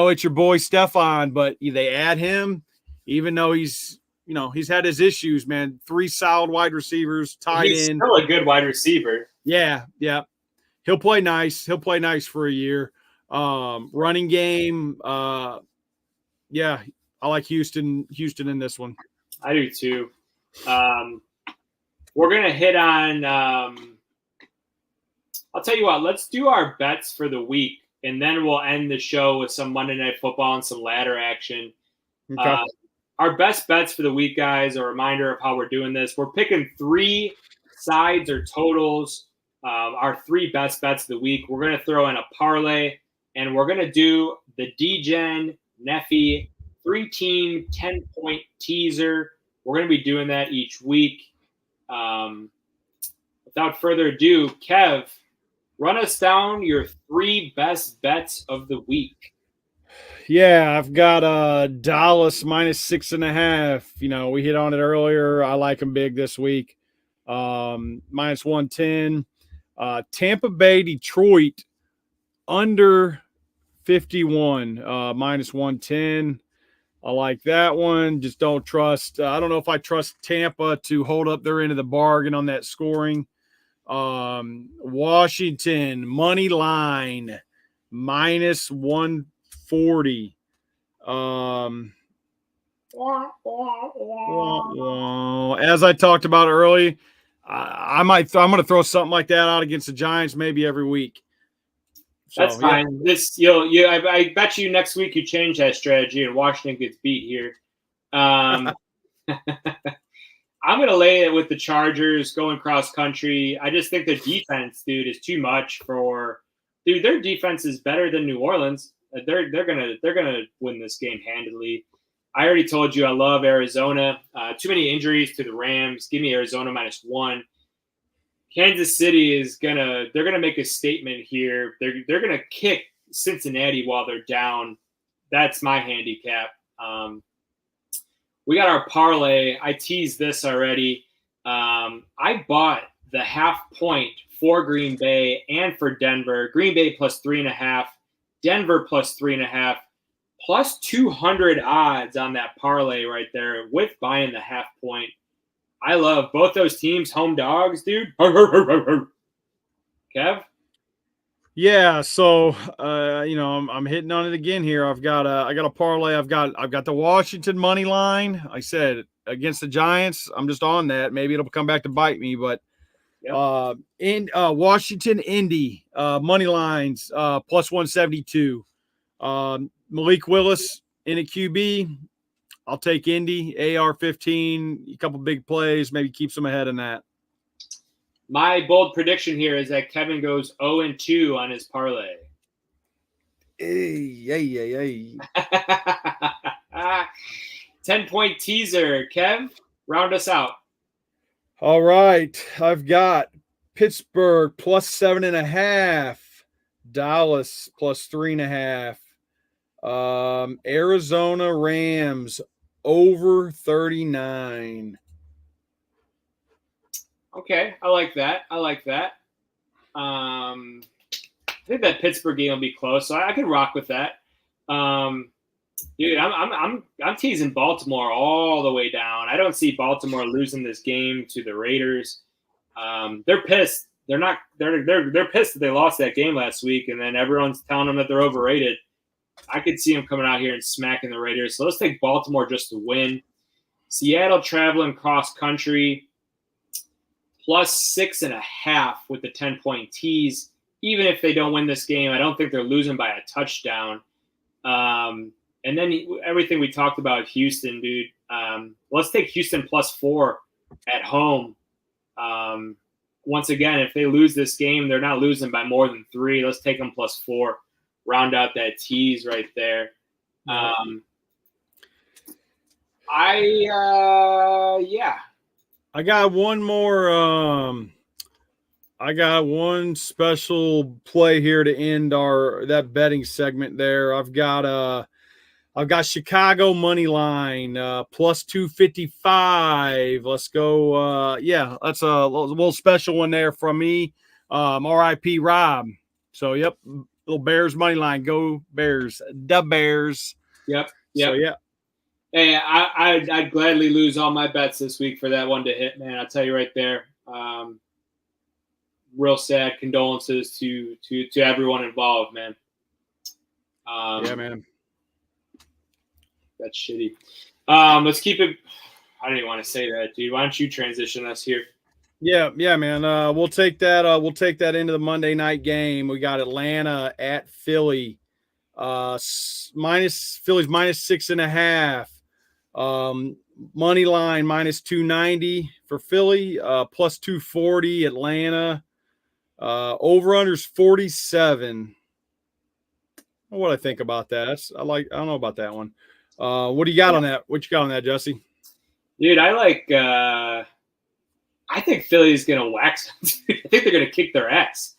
S2: it's your boy Stefan, but they add him, even though he's had his issues, man. 3 solid wide receivers, tight end.
S1: He's still a good wide receiver.
S2: Yeah. He'll play nice. He'll play nice for a year. Running game. I like Houston in this one.
S1: I do too. We're going to hit on I'll tell you what, let's do our bets for the week, and then we'll end the show with some Monday Night Football and some ladder action.
S2: Okay.
S1: Our best bets for the week, guys, a reminder of how we're doing this. We're picking 3 sides or totals, our 3 best bets of the week. We're going to throw in a parlay, and we're going to do the DGen Neffy 3-team 10-point teaser. We're going to be doing that each week. Without further ado, Kev, run us down your 3 best bets of the week.
S2: Yeah, I've got Dallas -6.5. We hit on it earlier. I like them big this week. -110. Tampa Bay, Detroit under 51, -110. I like that one. Just don't trust. I don't know if I trust Tampa to hold up their end of the bargain on that scoring. Washington money line -140. As I talked about early, I'm going to throw something like that out against the Giants maybe every week.
S1: That's fine. Yeah. I bet you next week you change that strategy and Washington gets beat here. I'm going to lay it with the Chargers going cross country. I just think the defense, dude, is too much for. Dude, their defense is better than New Orleans. They're gonna win this game handily. I already told you I love Arizona. Too many injuries to the Rams. Give me Arizona -1. Kansas City they're gonna make a statement here. They're gonna kick Cincinnati while they're down. That's my handicap. We got our parlay. I teased this already. I bought the half point for Green Bay and for Denver. Green Bay +3.5, Denver +3.5, +200 odds on that parlay right there with buying the half point. I love both those teams, home dogs, dude. Kev?
S2: Yeah, so I'm hitting on it again here. I got a parlay. I've got the Washington money line. I said against the Giants. I'm just on that. Maybe it'll come back to bite me, but in Washington Indy money lines +172. Malik Willis in a QB. I'll take Indy AR-15. A couple big plays, maybe keeps them ahead in that.
S1: My bold prediction here is that Kevin goes 0-2 on his parlay.
S2: Hey.
S1: 10-point teaser. Kev, round us out.
S2: All right. I've got Pittsburgh +7.5. Dallas +3.5. Arizona Rams over 39.
S1: Okay, I like that. I think that Pittsburgh game will be close, so I could rock with that. Dude, I'm teasing Baltimore all the way down. I don't see Baltimore losing this game to the Raiders. They're pissed. They're pissed that they lost that game last week, and then everyone's telling them that they're overrated. I could see them coming out here and smacking the Raiders. So let's take Baltimore just to win. Seattle traveling cross country, plus 6.5 with the 10-point tease. Even if they don't win this game, I don't think they're losing by a touchdown. And then everything we talked about Houston, dude. Let's take Houston plus 4 at home. Once again, if they lose this game, they're not losing by more than 3. Let's take them plus 4. Round out that tease right there.
S2: I got one more. I got one special play here to end that betting segment there. I've got Chicago money line plus 255. Let's go. That's a little special one there from me. RIP Rob. So yep, little Bears money line. Go Bears. The Bears.
S1: Yep.
S2: So yeah.
S1: Hey, I'd gladly lose all my bets this week for that one to hit, man. I'll tell you right there. Real sad condolences to everyone involved, man.
S2: Yeah, man.
S1: That's shitty. Let's keep it. I don't even want to say that, dude. Why don't you transition us here?
S2: Yeah, man. We'll take that. We'll take that into the Monday night game. We got Atlanta at Philly. Philly's minus 6.5. Money line minus 290 for Philly. Plus 240 Atlanta. Over unders 47. What I think about that? I don't know about that one. What do you got on that? What you got on that, Jesse?
S1: Dude, I think Philly's gonna wax them. I think they're gonna kick their ass.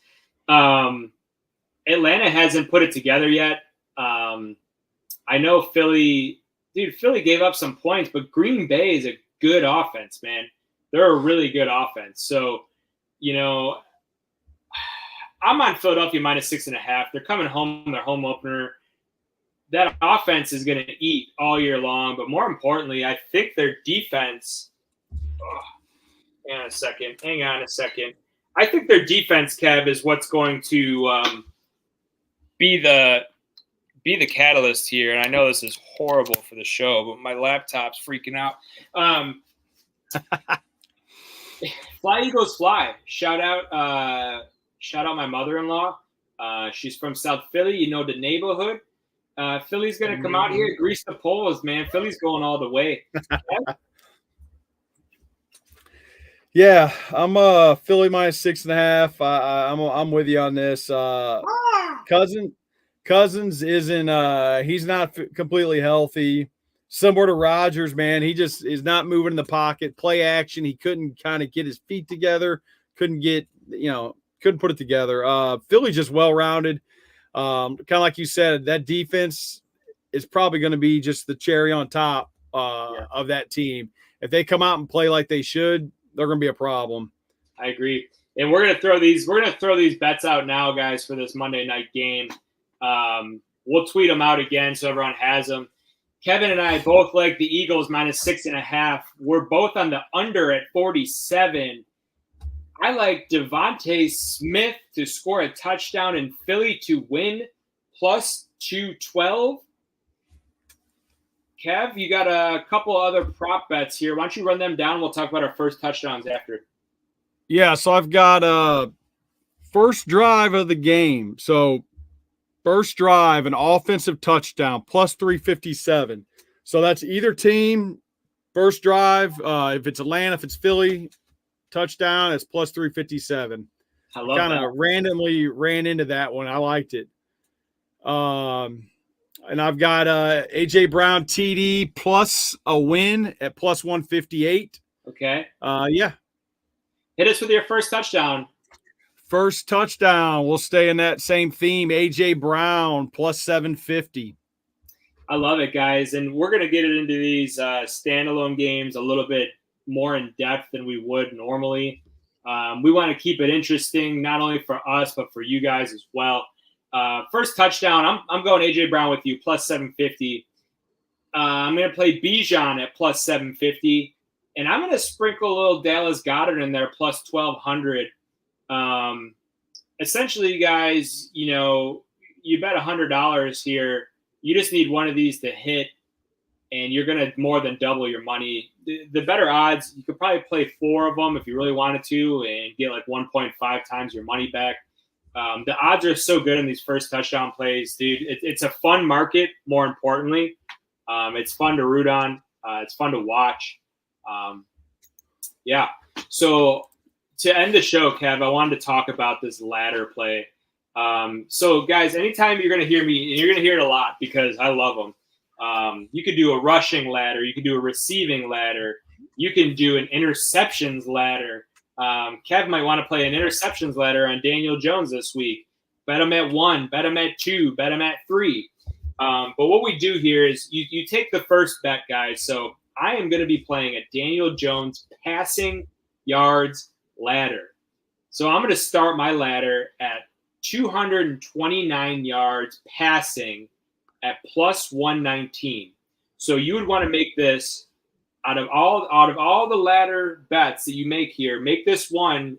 S1: Atlanta hasn't put it together yet. I know Philly gave up some points, but Green Bay is a good offense, man. They're a really good offense. So, I'm on Philadelphia minus 6.5. They're coming home, their home opener. That offense is going to eat all year long. But more importantly, I think their defense hang on a second. I think their defense, Kev, is what's going to be the catalyst here. And I know this is horrible for the show, but my laptop's freaking out. Fly Eagles fly. Shout out my mother-in-law. She's from South Philly. The neighborhood. Philly's going to come out here, grease the poles, man. Philly's going all the way.
S2: Yeah, I'm Philly minus 6.5. I'm with you on this. Cousins isn't he's not completely healthy. Similar to Rodgers, man, he just is not moving in the pocket. Play action, he couldn't kind of get his feet together. Couldn't put it together. Philly's just well-rounded. Kind of like you said, that defense is probably going to be just the cherry on top of that team. If they come out and play like they should, they're going to be a problem.
S1: I agree. And we're going to throw these bets out now, guys, for this Monday night game. We'll tweet them out again so everyone has them. Kevin and I both like the Eagles minus 6.5. We're both on the under at 47. I like Devontae Smith to score a touchdown and Philly to win plus 212. Kev, you got a couple other prop bets here. Why don't you run them down? We'll talk about our first touchdowns after.
S2: Yeah, so I've got first drive of the game. So first drive, an offensive touchdown, plus 357. So that's either team, first drive. If it's Atlanta, if it's Philly, touchdown, it's plus 357.
S1: I love that.
S2: Kind of randomly ran into that one. I liked it. And I've got A.J. Brown TD plus a win at plus 158.
S1: Okay.
S2: Yeah.
S1: Hit us with your first touchdown.
S2: First touchdown. We'll stay in that same theme. A.J. Brown plus 750.
S1: I love it, guys. And we're going to get into these standalone games a little bit more in depth than we would normally. We want to keep it interesting, not only for us, but for you guys as well. First touchdown, I'm going A.J. Brown with you, plus 750. I'm going to play Bijan at plus 750. And I'm going to sprinkle a little Dallas Goedert in there plus 1,200. Essentially, guys, you bet $100 here. You just need one of these to hit, and you're going to more than double your money. The better odds, you could probably play 4 of them if you really wanted to and get like 1.5 times your money back. The odds are so good in these first touchdown plays, dude. It's a fun market, more importantly. It's fun to root on. It's fun to watch. Yeah. So to end the show, Kev, I wanted to talk about this ladder play. So, guys, anytime you're going to hear me, and you're going to hear it a lot because I love them, you could do a rushing ladder. You could do a receiving ladder. You can do an interceptions ladder. Kev might want to play an interceptions ladder on Daniel Jones this week. Bet him at 1, bet him at 2, bet him at 3. But what we do here is you take the first bet, guys. So I am going to be playing a Daniel Jones passing yards ladder. So I'm going to start my ladder at 229 yards passing at plus 119. So you would want to make this out of all the ladder bets that you make here, make this one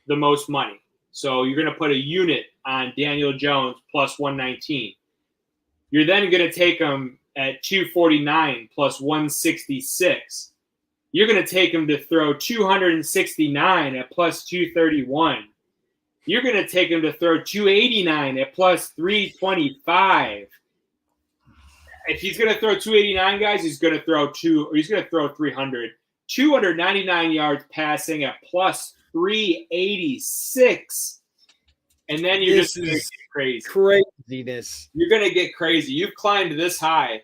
S1: the most money. So you're going to put a unit on Daniel Jones plus 119. You're then going to take him at 249 plus 166. You're going to take him to throw 269 at plus 231. You're going to take him to throw 289 at plus 325. If he's going to throw 289, guys, he's going to throw 300. 299 yards passing at plus 386. And then you're just going to get crazy.
S2: Craziness.
S1: You're going to get crazy. You've climbed this high.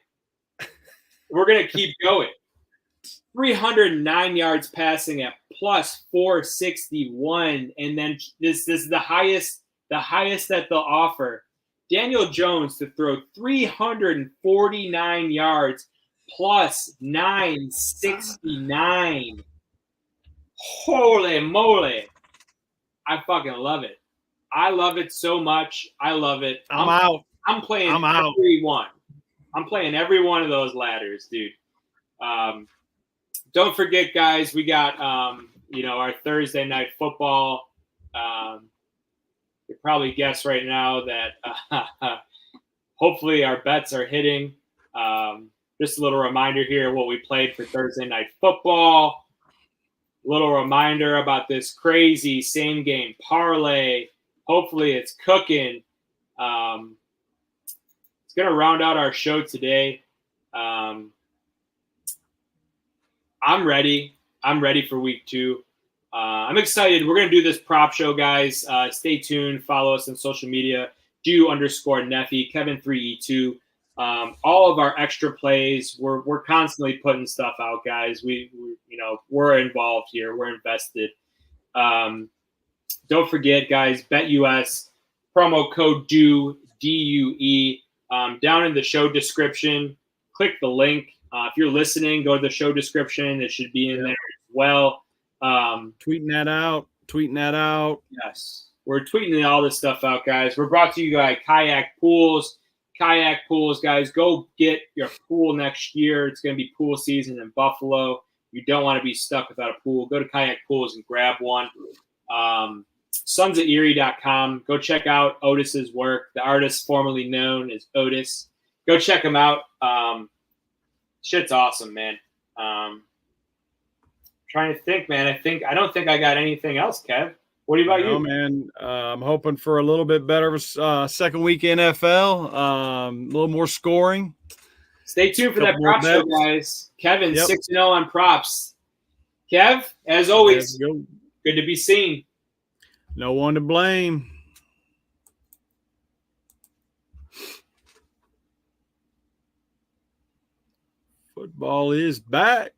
S1: We're going to keep going. 309 yards passing at plus 461. And then this is the highest that they'll offer. Daniel Jones to throw 349 yards plus 969. Holy moly. I fucking love it. I love it so much. I love it.
S2: I'm out.
S1: I'm playing
S2: I'm out.
S1: every one. I'm playing every one of those ladders, dude. Don't forget, guys, we got our Thursday night football. You probably guess right now that hopefully our bets are hitting. Just a little reminder here what we played for Thursday night football. Little reminder about this crazy same game parlay. Hopefully it's cooking. It's going to round out our show today. I'm ready. I'm ready for week 2. I'm excited. We're going to do this prop show, guys. Stay tuned. Follow us on social media. Do_Neffy, Kevin3E2. All of our extra plays, we're constantly putting stuff out, guys. We're involved here. We're invested. Don't forget, guys, BetUS, promo code DUE, D-U-E. Down in the show description, click the link. If you're listening, go to the show description. It should be in there as well.
S2: Tweeting that out.
S1: Yes. We're tweeting all this stuff out, guys. We're brought to you by Kayak Pools. Kayak Pools, guys, go get your pool next year. It's going to be pool season in Buffalo. You don't want to be stuck without a pool. Go to Kayak Pools and grab one. Sonsoferie.com. Go check out Otis's work. The artist formerly known as Otis. Go check him out. Shit's awesome, man. Trying to think, man. I don't think I got anything else, Kev. What about you?
S2: Man, I'm hoping for a little bit better second week NFL. A little more scoring.
S1: Stay tuned for that prop show, guys. Kevin, 6-0 on props. Kev, as always, good to be seen.
S2: No one to blame. Football is back.